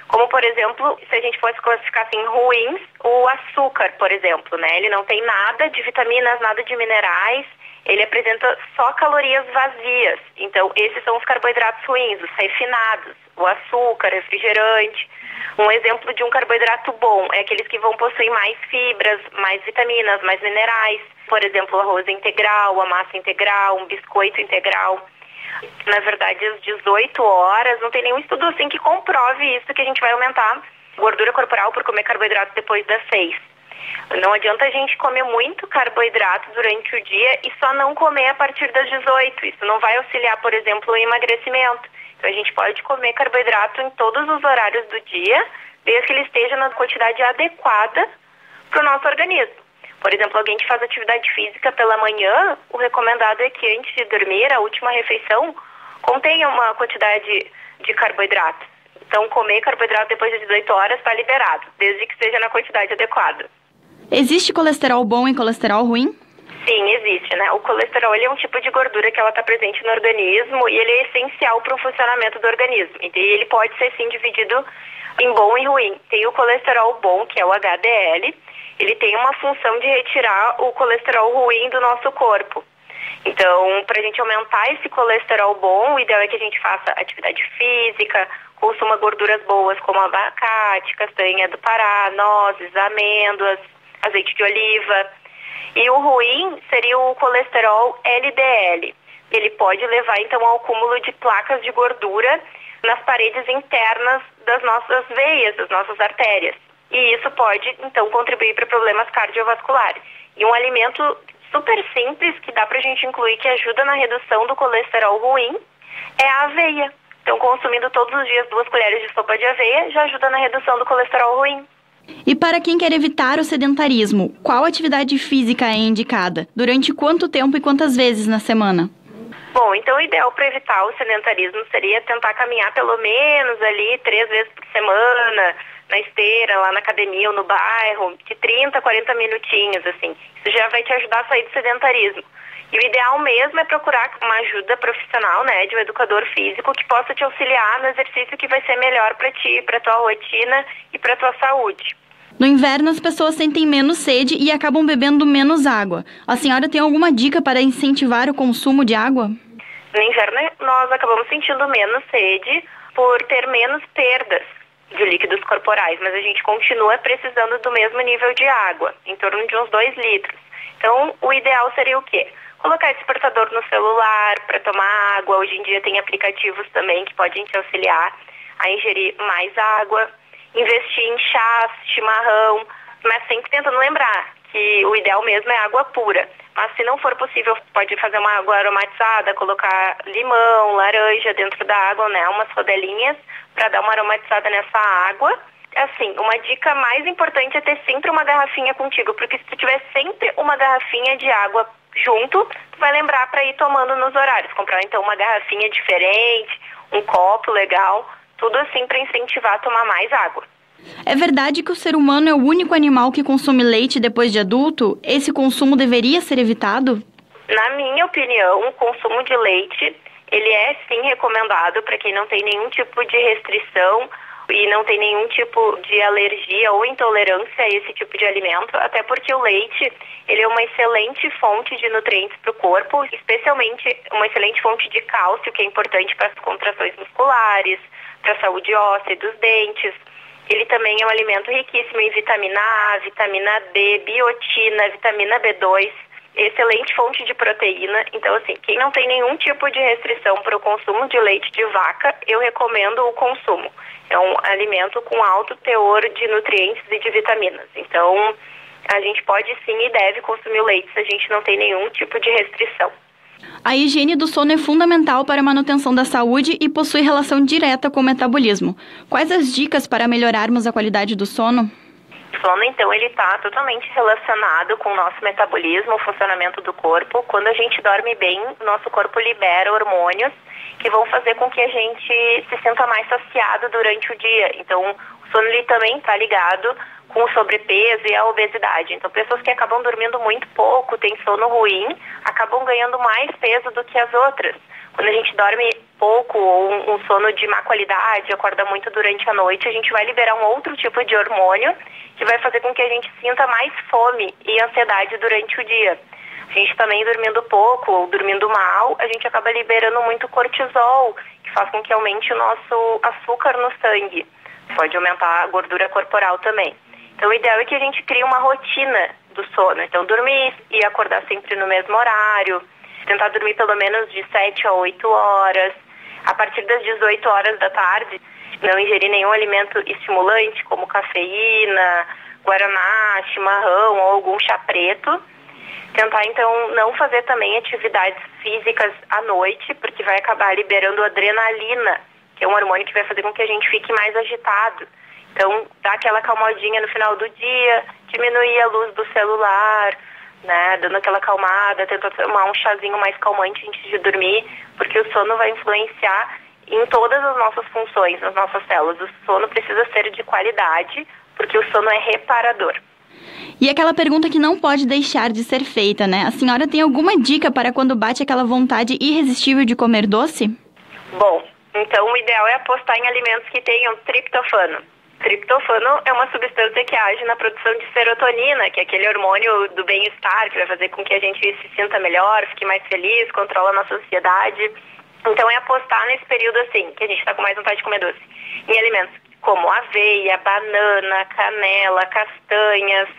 Como, por exemplo, se a gente fosse classificar assim, ruins, o açúcar, por exemplo, Ele não tem nada de vitaminas, nada de minerais, ele apresenta só calorias vazias. Então, esses são os carboidratos ruins, os refinados, o açúcar, refrigerante. Um exemplo de um carboidrato bom é aqueles que vão possuir mais fibras, mais vitaminas, mais minerais. Por exemplo, o arroz integral, a massa integral, um biscoito integral. Na verdade, às 18 horas, não tem nenhum estudo assim que comprove isso, que a gente vai aumentar gordura corporal por comer carboidrato depois das 6. Não adianta a gente comer muito carboidrato durante o dia e só não comer a partir das 18. Isso não vai auxiliar, por exemplo, o emagrecimento. Então a gente pode comer carboidrato em todos os horários do dia, desde que ele esteja na quantidade adequada para o nosso organismo. Por exemplo, alguém que faz atividade física pela manhã, o recomendado é que antes de dormir, a última refeição, contenha uma quantidade de carboidrato. Então comer carboidrato depois das 18 horas está liberado, desde que seja na quantidade adequada. Existe colesterol bom e colesterol ruim? Sim, existe, né? O colesterol ele é um tipo de gordura que ela está presente no organismo e ele é essencial para o funcionamento do organismo. E ele pode ser, sim, dividido em bom e ruim. Tem o colesterol bom, que é o HDL. Ele tem uma função de retirar o colesterol ruim do nosso corpo. Então, para a gente aumentar esse colesterol bom, o ideal é que a gente faça atividade física, consuma gorduras boas como abacate, castanha do Pará, nozes, amêndoas, azeite de oliva. E o ruim seria o colesterol LDL. Ele pode levar, então, ao acúmulo de placas de gordura nas paredes internas das nossas veias, das nossas artérias. E isso pode, então, contribuir para problemas cardiovasculares. E um alimento super simples que dá para a gente incluir, que ajuda na redução do colesterol ruim, é a aveia. Então, consumindo todos os dias 2 colheres de sopa de aveia, já ajuda na redução do colesterol ruim. E para quem quer evitar o sedentarismo, qual atividade física é indicada? Durante quanto tempo e quantas vezes na semana? Bom, então o ideal para evitar o sedentarismo seria tentar caminhar pelo menos ali 3 vezes por semana, na esteira, lá na academia ou no bairro, de 30 a 40 minutinhos, assim. Isso já vai te ajudar a sair do sedentarismo. E o ideal mesmo é procurar uma ajuda profissional, né, de um educador físico que possa te auxiliar no exercício que vai ser melhor para ti, para tua rotina e para tua saúde. No inverno, as pessoas sentem menos sede e acabam bebendo menos água. A senhora tem alguma dica para incentivar o consumo de água? No inverno, nós acabamos sentindo menos sede por ter menos perdas de líquidos corporais, mas a gente continua precisando do mesmo nível de água, em torno de uns 2 litros. Então, o ideal seria o quê? Colocar despertador no celular para tomar água. Hoje em dia tem aplicativos também que podem te auxiliar a ingerir mais água. Investir em chás, chimarrão, mas sempre tentando lembrar que o ideal mesmo é água pura. Mas se não for possível, pode fazer uma água aromatizada, colocar limão, laranja dentro da água, né? Umas rodelinhas para dar uma aromatizada nessa água. Assim, uma dica mais importante é ter sempre uma garrafinha contigo, porque se tu tiver sempre uma garrafinha de água junto, tu vai lembrar para ir tomando nos horários. Comprar então uma garrafinha diferente, um copo legal, tudo assim para incentivar a tomar mais água. É verdade que o ser humano é o único animal que consome leite depois de adulto? Esse consumo deveria ser evitado? Na minha opinião, o consumo de leite, ele é sim recomendado para quem não tem nenhum tipo de restrição e não tem nenhum tipo de alergia ou intolerância a esse tipo de alimento, até porque o leite, ele é uma excelente fonte de nutrientes para o corpo, especialmente uma excelente fonte de cálcio, que é importante para as contrações musculares, para a saúde óssea e dos dentes. Ele também é um alimento riquíssimo em vitamina A, vitamina D, biotina, vitamina B2, excelente fonte de proteína. Então, assim, quem não tem nenhum tipo de restrição para o consumo de leite de vaca, eu recomendo o consumo. É um alimento com alto teor de nutrientes e de vitaminas. Então, a gente pode sim e deve consumir o leite se a gente não tem nenhum tipo de restrição. A higiene do sono é fundamental para a manutenção da saúde e possui relação direta com o metabolismo. Quais as dicas para melhorarmos a qualidade do sono? O sono, então, ele está totalmente relacionado com o nosso metabolismo, o funcionamento do corpo. Quando a gente dorme bem, o nosso corpo libera hormônios que vão fazer com que a gente se sinta mais saciado durante o dia. Então, o sono ele também está ligado com o sobrepeso e a obesidade. Então, pessoas que acabam dormindo muito pouco, têm sono ruim, acabam ganhando mais peso do que as outras. Quando a gente dorme pouco ou um sono de má qualidade, acorda muito durante a noite, a gente vai liberar um outro tipo de hormônio que vai fazer com que a gente sinta mais fome e ansiedade durante o dia. A gente também dormindo pouco ou dormindo mal, a gente acaba liberando muito cortisol, que faz com que aumente o nosso açúcar no sangue. Pode aumentar a gordura corporal também. Então, o ideal é que a gente crie uma rotina do sono. Então, dormir e acordar sempre no mesmo horário, tentar dormir pelo menos de 7 a 8 horas. A partir das 18 horas da tarde, não ingerir nenhum alimento estimulante, como cafeína, guaraná, chimarrão ou algum chá preto. Tentar, então, não fazer também atividades físicas à noite, porque vai acabar liberando adrenalina, que é um hormônio que vai fazer com que a gente fique mais agitado. Então, dá aquela calmadinha no final do dia, diminuir a luz do celular, né, dando aquela acalmada, tentar tomar um chazinho mais calmante antes de dormir, porque o sono vai influenciar em todas as nossas funções, nas nossas células. O sono precisa ser de qualidade, porque o sono é reparador. E aquela pergunta que não pode deixar de ser feita, né? A senhora tem alguma dica para quando bate aquela vontade irresistível de comer doce? Bom, então o ideal é apostar em alimentos que tenham triptofano. Triptofano é uma substância que age na produção de serotonina, que é aquele hormônio do bem-estar, que vai fazer com que a gente se sinta melhor, fique mais feliz, controla a nossa ansiedade. Então é apostar nesse período assim, que a gente está com mais vontade de comer doce, em alimentos como aveia, banana, canela, castanhas.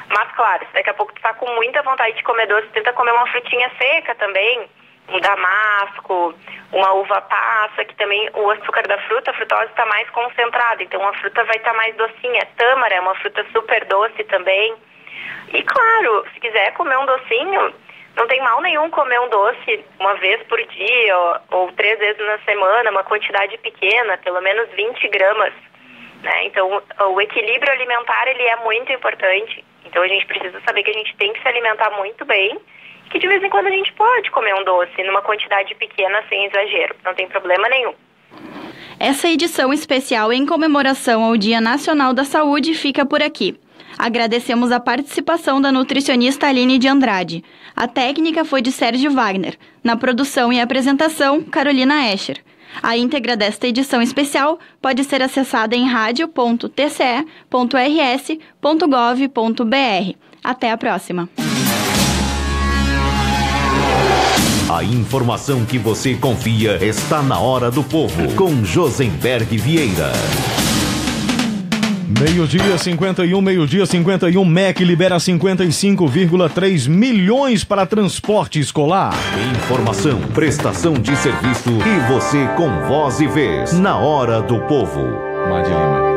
Mas claro, se daqui a pouco tu tá com muita vontade de comer doce, tenta comer uma frutinha seca também, um damasco, uma uva passa, que também o açúcar da fruta, a frutose está mais concentrada, então a fruta vai estar mais docinha. Tâmara é uma fruta super doce também. E claro, se quiser comer um docinho, não tem mal nenhum comer um doce uma vez por dia ou 3 vezes na semana, uma quantidade pequena, pelo menos 20 gramas. Né? Então, o equilíbrio alimentar ele é muito importante. Então, a gente precisa saber que a gente tem que se alimentar muito bem, que de vez em quando a gente pode comer um doce numa quantidade pequena, sem exagero. Não tem problema nenhum. Essa edição especial em comemoração ao Dia Nacional da Saúde fica por aqui. Agradecemos a participação da nutricionista Aline de Andrade. A técnica foi de Sérgio Wagner. Na produção e apresentação, Carolina Escher. A íntegra desta edição especial pode ser acessada em radio.tce.rs.gov.br. Até a próxima. A informação que você confia está na Hora do Povo, com Josenberg Vieira. Meio-dia 51, MEC libera 55,3 milhões para transporte escolar. Informação, prestação de serviço e você com voz e vez na Hora do Povo. Madilena.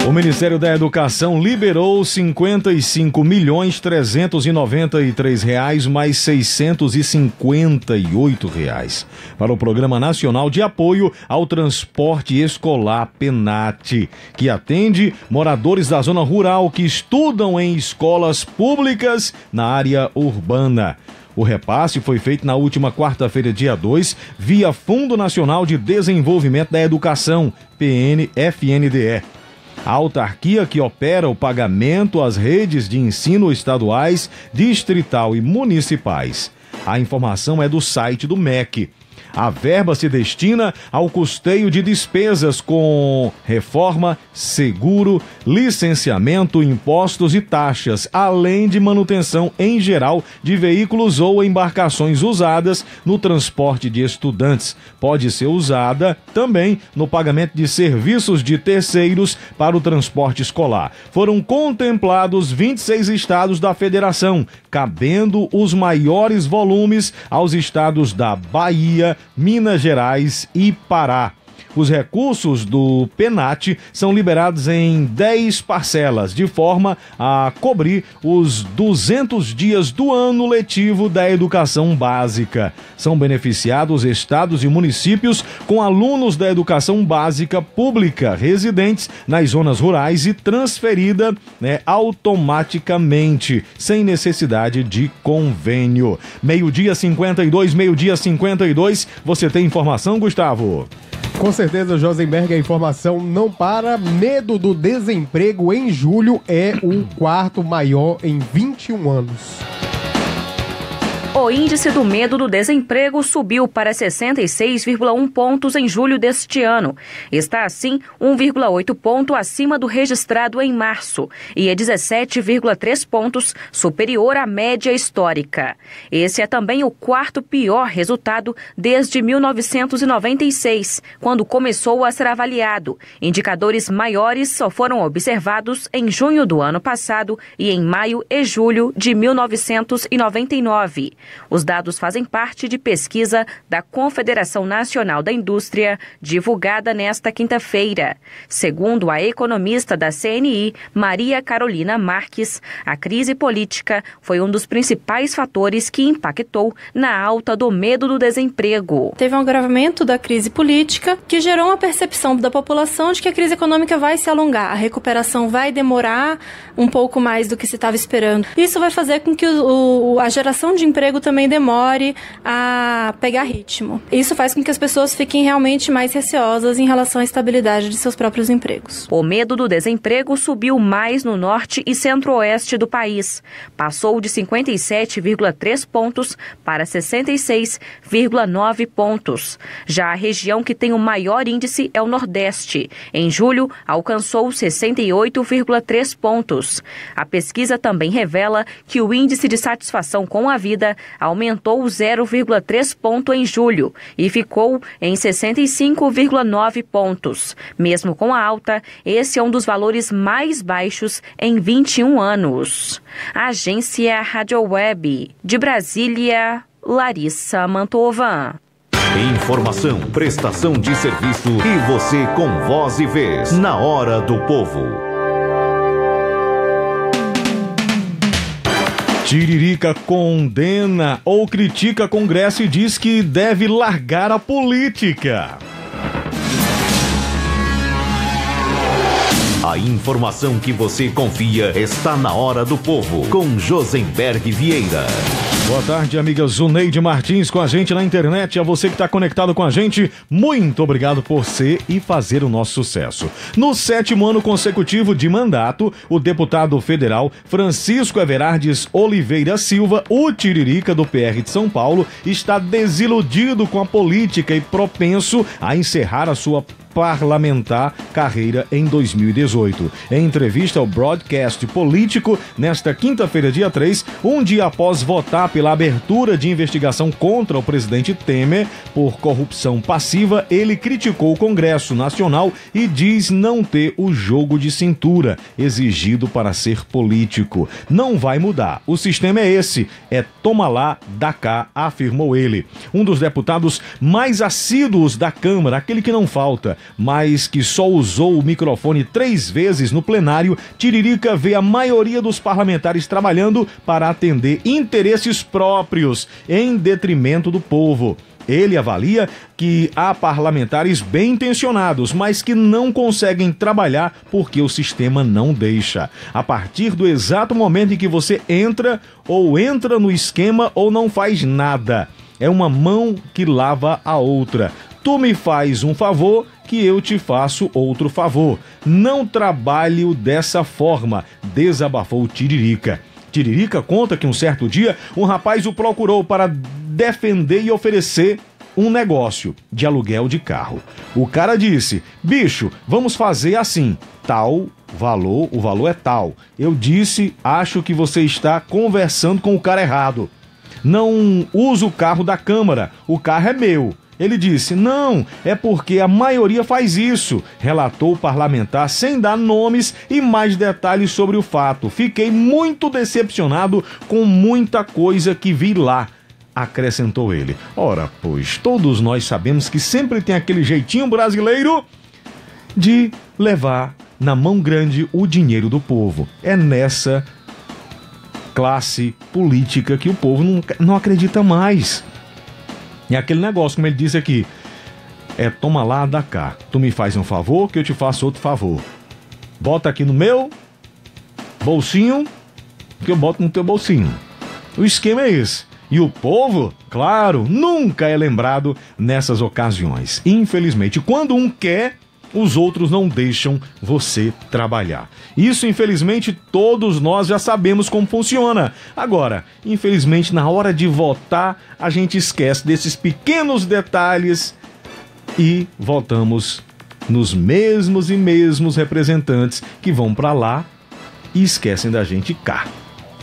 O Ministério da Educação liberou 55.393 reais mais R$658 para o Programa Nacional de Apoio ao Transporte Escolar PENAT, que atende moradores da zona rural que estudam em escolas públicas na área urbana. O repasse foi feito na última quarta-feira, dia 2, via Fundo Nacional de Desenvolvimento da Educação, FNDE. A autarquia que opera o pagamento às redes de ensino estaduais, distrital e municipais. A informação é do site do MEC. A verba se destina ao custeio de despesas com reforma, seguro, licenciamento, impostos e taxas, além de manutenção em geral de veículos ou embarcações usadas no transporte de estudantes. Pode ser usada também no pagamento de serviços de terceiros para o transporte escolar. Foram contemplados 26 estados da federação, cabendo os maiores volumes aos estados da Bahia, Minas Gerais e Pará. Os recursos do PENAT são liberados em 10 parcelas, de forma a cobrir os 200 dias do ano letivo da educação básica. São beneficiados estados e municípios com alunos da educação básica pública residentes nas zonas rurais e transferida automaticamente, sem necessidade de convênio. Meio-dia 52, você tem informação, Gustavo? Com certeza, Josenberg, a informação não para. Medo do desemprego em julho é o 4º maior em 21 anos. O índice do medo do desemprego subiu para 66,1 pontos em julho deste ano. Está, assim, 1,8 ponto acima do registrado em março e é 17,3 pontos superior à média histórica. Esse é também o 4º pior resultado desde 1996, quando começou a ser avaliado. Indicadores maiores só foram observados em junho do ano passado e em maio e julho de 1999. Os dados fazem parte de pesquisa da Confederação Nacional da Indústria, divulgada nesta quinta-feira. Segundo a economista da CNI, Maria Carolina Marques, a crise política foi um dos principais fatores que impactou na alta do medo do desemprego. Teve um agravamento da crise política que gerou uma percepção da população de que a crise econômica vai se alongar, a recuperação vai demorar um pouco mais do que se estava esperando. Isso vai fazer com que a geração de emprego também demore a pegar ritmo. Isso faz com que as pessoas fiquem realmente mais receosas em relação à estabilidade de seus próprios empregos. O medo do desemprego subiu mais no norte e centro-oeste do país. Passou de 57,3 pontos para 66,9 pontos. Já a região que tem o maior índice é o Nordeste. Em julho, alcançou 68,3 pontos. A pesquisa também revela que o índice de satisfação com a vida aumentou 0,3 ponto em julho e ficou em 65,9 pontos. Mesmo com a alta, esse é um dos valores mais baixos em 21 anos. Agência Rádio Web de Brasília, Larissa Mantova. Informação, prestação de serviço e você com voz e vez na hora do povo. Tiririca condena ou critica Congresso e diz que deve largar a política. A informação que você confia está na hora do povo, com Josenberg Vieira. Boa tarde, amiga Zuneide Martins, com a gente na internet. A você que está conectado com a gente, muito obrigado por ser e fazer o nosso sucesso. No 7º ano consecutivo de mandato, o deputado federal Francisco Everardes Oliveira Silva, o Tiririca do PR de São Paulo, está desiludido com a política e propenso a encerrar a sua parlamentar carreira em 2018. Em entrevista ao Broadcast Político, nesta quinta-feira, dia 3, um dia após votar pela abertura de investigação contra o presidente Temer por corrupção passiva, ele criticou o Congresso Nacional e diz não ter o jogo de cintura exigido para ser político. Não vai mudar. O sistema é esse, é toma lá, dá cá, afirmou ele. Um dos deputados mais assíduos da Câmara, aquele que não falta, mas que só usou o microfone 3 vezes no plenário, Tiririca vê a maioria dos parlamentares trabalhando para atender interesses próprios, em detrimento do povo. Ele avalia que há parlamentares bem intencionados, mas que não conseguem trabalhar porque o sistema não deixa. A partir do exato momento em que você entra no esquema ou não faz nada. É uma mão que lava a outra. Tu me faz um favor que eu te faço outro favor. Não trabalho dessa forma, desabafou Tiririca. Tiririca conta que um certo dia um rapaz o procurou para defender e oferecer um negócio de aluguel de carro. O cara disse: bicho, vamos fazer assim, tal valor, o valor é tal. Eu disse, acho que você está conversando com o cara errado. Não uso o carro da Câmara, o carro é meu. Ele disse, não, é porque a maioria faz isso, relatou o parlamentar sem dar nomes e mais detalhes sobre o fato. Fiquei muito decepcionado com muita coisa que vi lá, acrescentou ele. Ora, pois, todos nós sabemos que sempre tem aquele jeitinho brasileiro de levar na mão grande o dinheiro do povo. É nessa classe política que o povo não acredita mais. É aquele negócio, como ele disse aqui, é toma lá, dá cá. Tu me faz um favor que eu te faço outro favor. Bota aqui no meu bolsinho que eu boto no teu bolsinho. O esquema é esse. E o povo, claro, nunca é lembrado nessas ocasiões. Infelizmente, quando um quer, os outros não deixam você trabalhar. Isso, infelizmente, todos nós já sabemos como funciona. Agora, infelizmente, na hora de votar, a gente esquece desses pequenos detalhes e votamos nos mesmos representantes que vão para lá e esquecem da gente cá.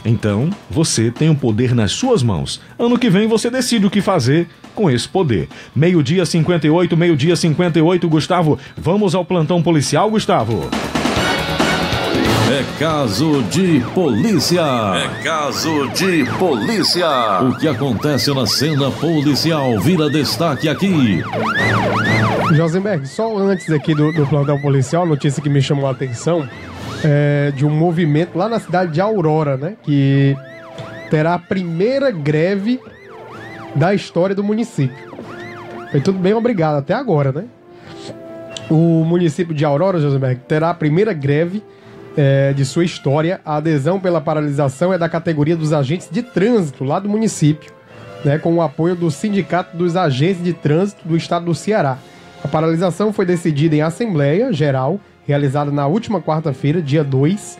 Então, você tem o poder nas suas mãos. Ano que vem você decide o que fazer com esse poder. 12h58, Gustavo. Vamos ao plantão policial, Gustavo. É caso de polícia. É caso de polícia. O que acontece na cena policial vira destaque aqui. Josenberg, só antes aqui do plantão policial, notícia que me chamou a atenção é de um movimento lá na cidade de Aurora, né? Que terá a primeira greve da história do município. Foi tudo bem, obrigado, até agora, né? O município de Aurora, Josenberg, terá a primeira greve de sua história. A adesão pela paralisação é da categoria dos agentes de trânsito lá do município, né? Com o apoio do Sindicato dos Agentes de Trânsito do Estado do Ceará. A paralisação foi decidida em Assembleia Geral, realizada na última quarta-feira, dia 2,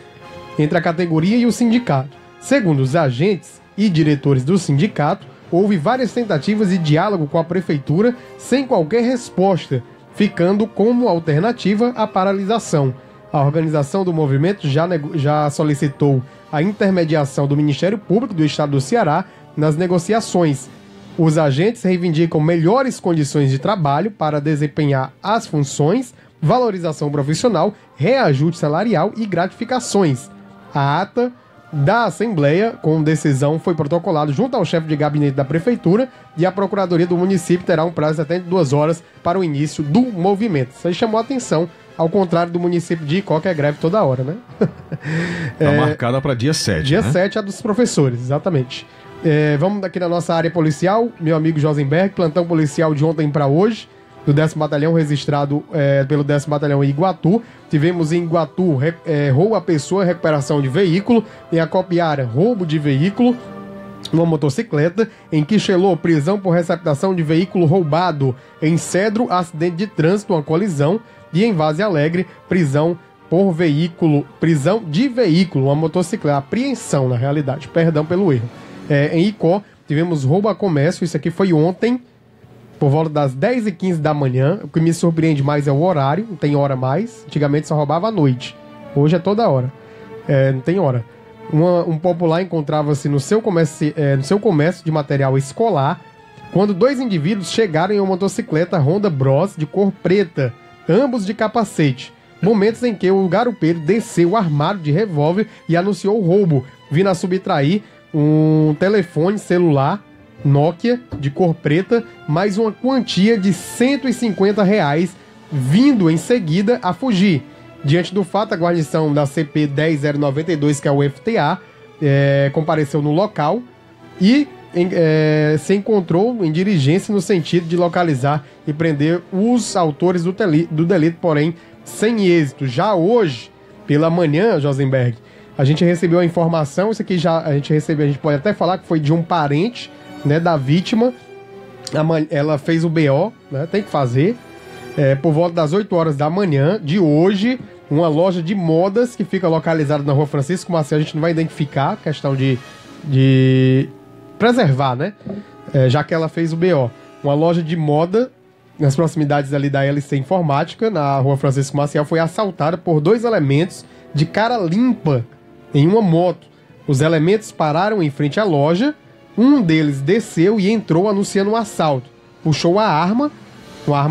entre a categoria e o sindicato. Segundo os agentes e diretores do sindicato, houve várias tentativas de diálogo com a prefeitura sem qualquer resposta, ficando como alternativa a paralisação. A organização do movimento já solicitou a intermediação do Ministério Público do Estado do Ceará nas negociações. Os agentes reivindicam melhores condições de trabalho para desempenhar as funções, valorização profissional, reajuste salarial e gratificações. A ata da Assembleia, com decisão, foi protocolado junto ao chefe de gabinete da Prefeitura e a Procuradoria do município terá um prazo de 72 horas para o início do movimento. Isso aí chamou a atenção, ao contrário do município de Icó, que é greve toda hora, né? Tá marcada para dia 7, Dia 7 é a dos professores, exatamente. Vamos aqui na nossa área policial, meu amigo Josenberg, plantão policial de ontem para hoje, do 10º Batalhão, registrado pelo 10º Batalhão em Iguatu. Tivemos em Iguatu roubo à pessoa, recuperação de veículo. Em Acopiara, roubo de veículo, uma motocicleta. Em Quixelô, prisão por receptação de veículo roubado. Em Cedro, acidente de trânsito, uma colisão. E em Vaze Alegre, prisão de veículo, uma motocicleta. Apreensão, na realidade, perdão pelo erro. Em Icó, tivemos roubo a comércio. Isso aqui foi ontem, por volta das 10h15 da manhã. O que me surpreende mais é o horário, não tem hora mais. Antigamente só roubava à noite, hoje é toda hora, não tem hora. Um popular encontrava-se no seu comércio de material escolar, quando dois indivíduos chegaram em uma motocicleta Honda Bros de cor preta, ambos de capacete. Momentos em que o garupeiro desceu armado de revólver e anunciou o roubo, vindo a subtrair um telefone celular Nokia de cor preta, mais uma quantia de R$150, vindo em seguida a fugir. Diante do fato, a guarnição da CP 10092, que é o FTA, compareceu no local e se encontrou em diligência no sentido de localizar e prender os autores do delito, porém sem êxito. Já hoje, pela manhã, Josenberg, a gente recebeu a informação, isso aqui a gente pode até falar que foi de um parente, né, da vítima. Ela fez o BO, né, tem que fazer, por volta das 8 horas da manhã de hoje, uma loja de modas que fica localizada na Rua Francisco Maciel. A gente não vai identificar, questão de preservar, né, já que ela fez o BO. Uma loja de moda nas proximidades ali da LC Informática, na Rua Francisco Maciel, foi assaltada por dois elementos de cara limpa em uma moto. Os elementos pararam em frente à loja. Um deles desceu e entrou anunciando um assalto. Puxou uma arma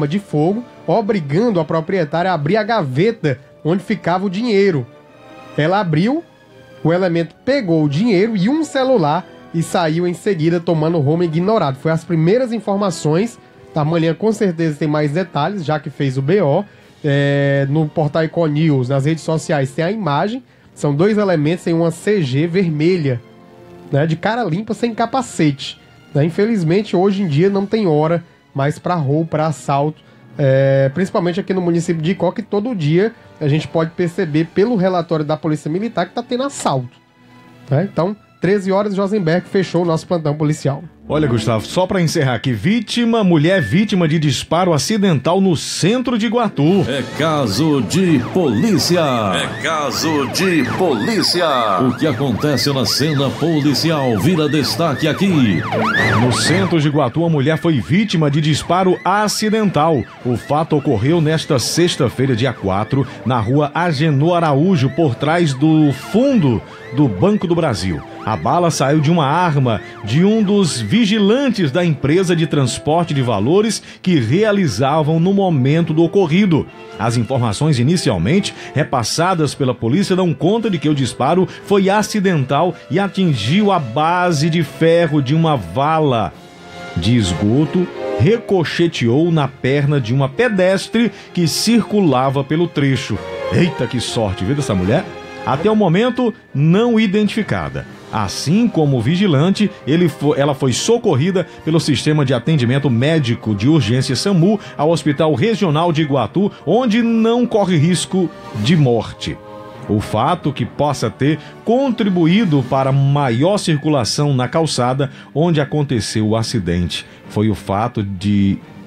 de fogo, obrigando a proprietária a abrir a gaveta onde ficava o dinheiro. Ela abriu, o elemento pegou o dinheiro e um celular e saiu em seguida tomando rumo ignorado. Foi as primeiras informações. Amanhã com certeza tem mais detalhes, já que fez o BO. No portal Econews, nas redes sociais, tem a imagem. São dois elementos em uma CG vermelha, né, de cara limpa, sem capacete, né? Infelizmente, hoje em dia não tem hora mais para roubo, para assalto, principalmente aqui no município de Icó, que todo dia a gente pode perceber pelo relatório da Polícia Militar que está tendo assalto, né? Então, 13 horas, Josenberg fechou o nosso plantão policial. Olha, Gustavo, só para encerrar aqui, mulher vítima de disparo acidental no centro de Iguatu. É caso de polícia. É caso de polícia. O que acontece na cena policial vira destaque aqui. No centro de Iguatu, a mulher foi vítima de disparo acidental. O fato ocorreu nesta sexta-feira, dia 4, na rua Agenor Araújo, por trás do fundo do Banco do Brasil. A bala saiu de uma arma de um dos vigilantes da empresa de transporte de valores que realizavam no momento do ocorrido. As informações inicialmente repassadas pela polícia dão conta de que o disparo foi acidental e atingiu a base de ferro de uma vala de esgoto, ricocheteou na perna de uma pedestre que circulava pelo trecho. Eita, que sorte, viu dessa mulher? Até o momento, não identificada. Assim como o vigilante, ela foi socorrida pelo Sistema de Atendimento Médico de Urgência SAMU ao Hospital Regional de Iguatu, onde não corre risco de morte. O fato que possa ter contribuído para maior circulação na calçada onde aconteceu o acidente foi o fato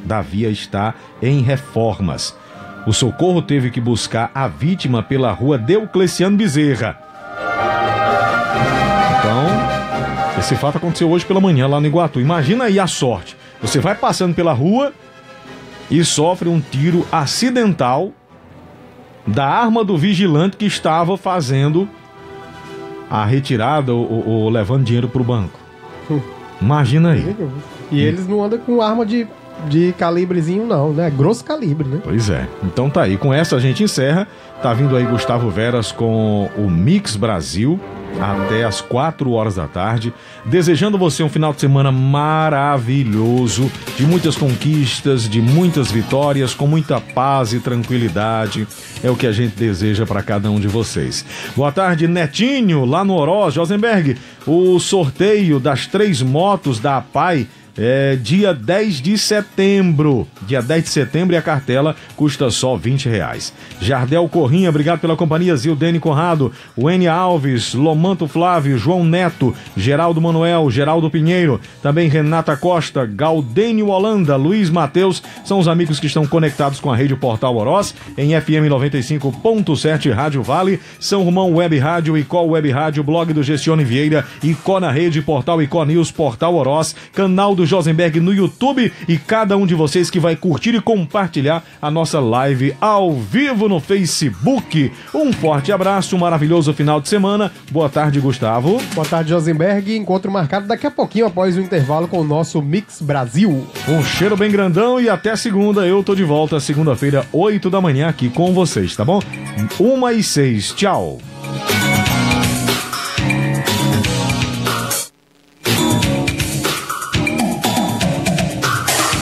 da via estar em reformas. O socorro teve que buscar a vítima pela rua Deocleciano Bezerra. Então, esse fato aconteceu hoje pela manhã lá no Iguatu. Imagina aí a sorte. Você vai passando pela rua e sofre um tiro acidental da arma do vigilante que estava fazendo a retirada ou levando dinheiro para o banco. Imagina aí. E eles não andam com arma de calibrezinho não, né? Grosso calibre, né? Pois é. Então tá aí. Com essa a gente encerra. Tá vindo aí Gustavo Veras com o Mix Brasil até as 4 horas da tarde. Desejando você um final de semana maravilhoso, de muitas conquistas, de muitas vitórias, com muita paz e tranquilidade. É o que a gente deseja para cada um de vocês. Boa tarde, Netinho, lá no Oroz, Josenberg. O sorteio das 3 motos da APAI é dia 10 de setembro. Dia 10 de setembro e a cartela custa só R$20. Jardel Corrinha, obrigado pela companhia. Zildene Conrado, Wene Alves, Lomanto Flávio, João Neto, Geraldo Manuel, Geraldo Pinheiro, também Renata Costa, Galdênio Holanda, Luiz Mateus, são os amigos que estão conectados com a rede Portal Oroz, em FM 95.7 Rádio Vale, São Romão Web Rádio, Icó Web Rádio, blog do Gestione Vieira, Icó na rede, Portal Icó News, Portal Oroz, canal do Josenberg no YouTube e cada um de vocês que vai curtir e compartilhar a nossa live ao vivo no Facebook. Um forte abraço, um maravilhoso final de semana. Boa tarde, Gustavo. Boa tarde, Josenberg. Encontro marcado daqui a pouquinho após o intervalo com o nosso Mix Brasil. Um cheiro bem grandão e até segunda. Eu tô de volta segunda-feira, 8 da manhã aqui com vocês, tá bom? 1h06. Tchau.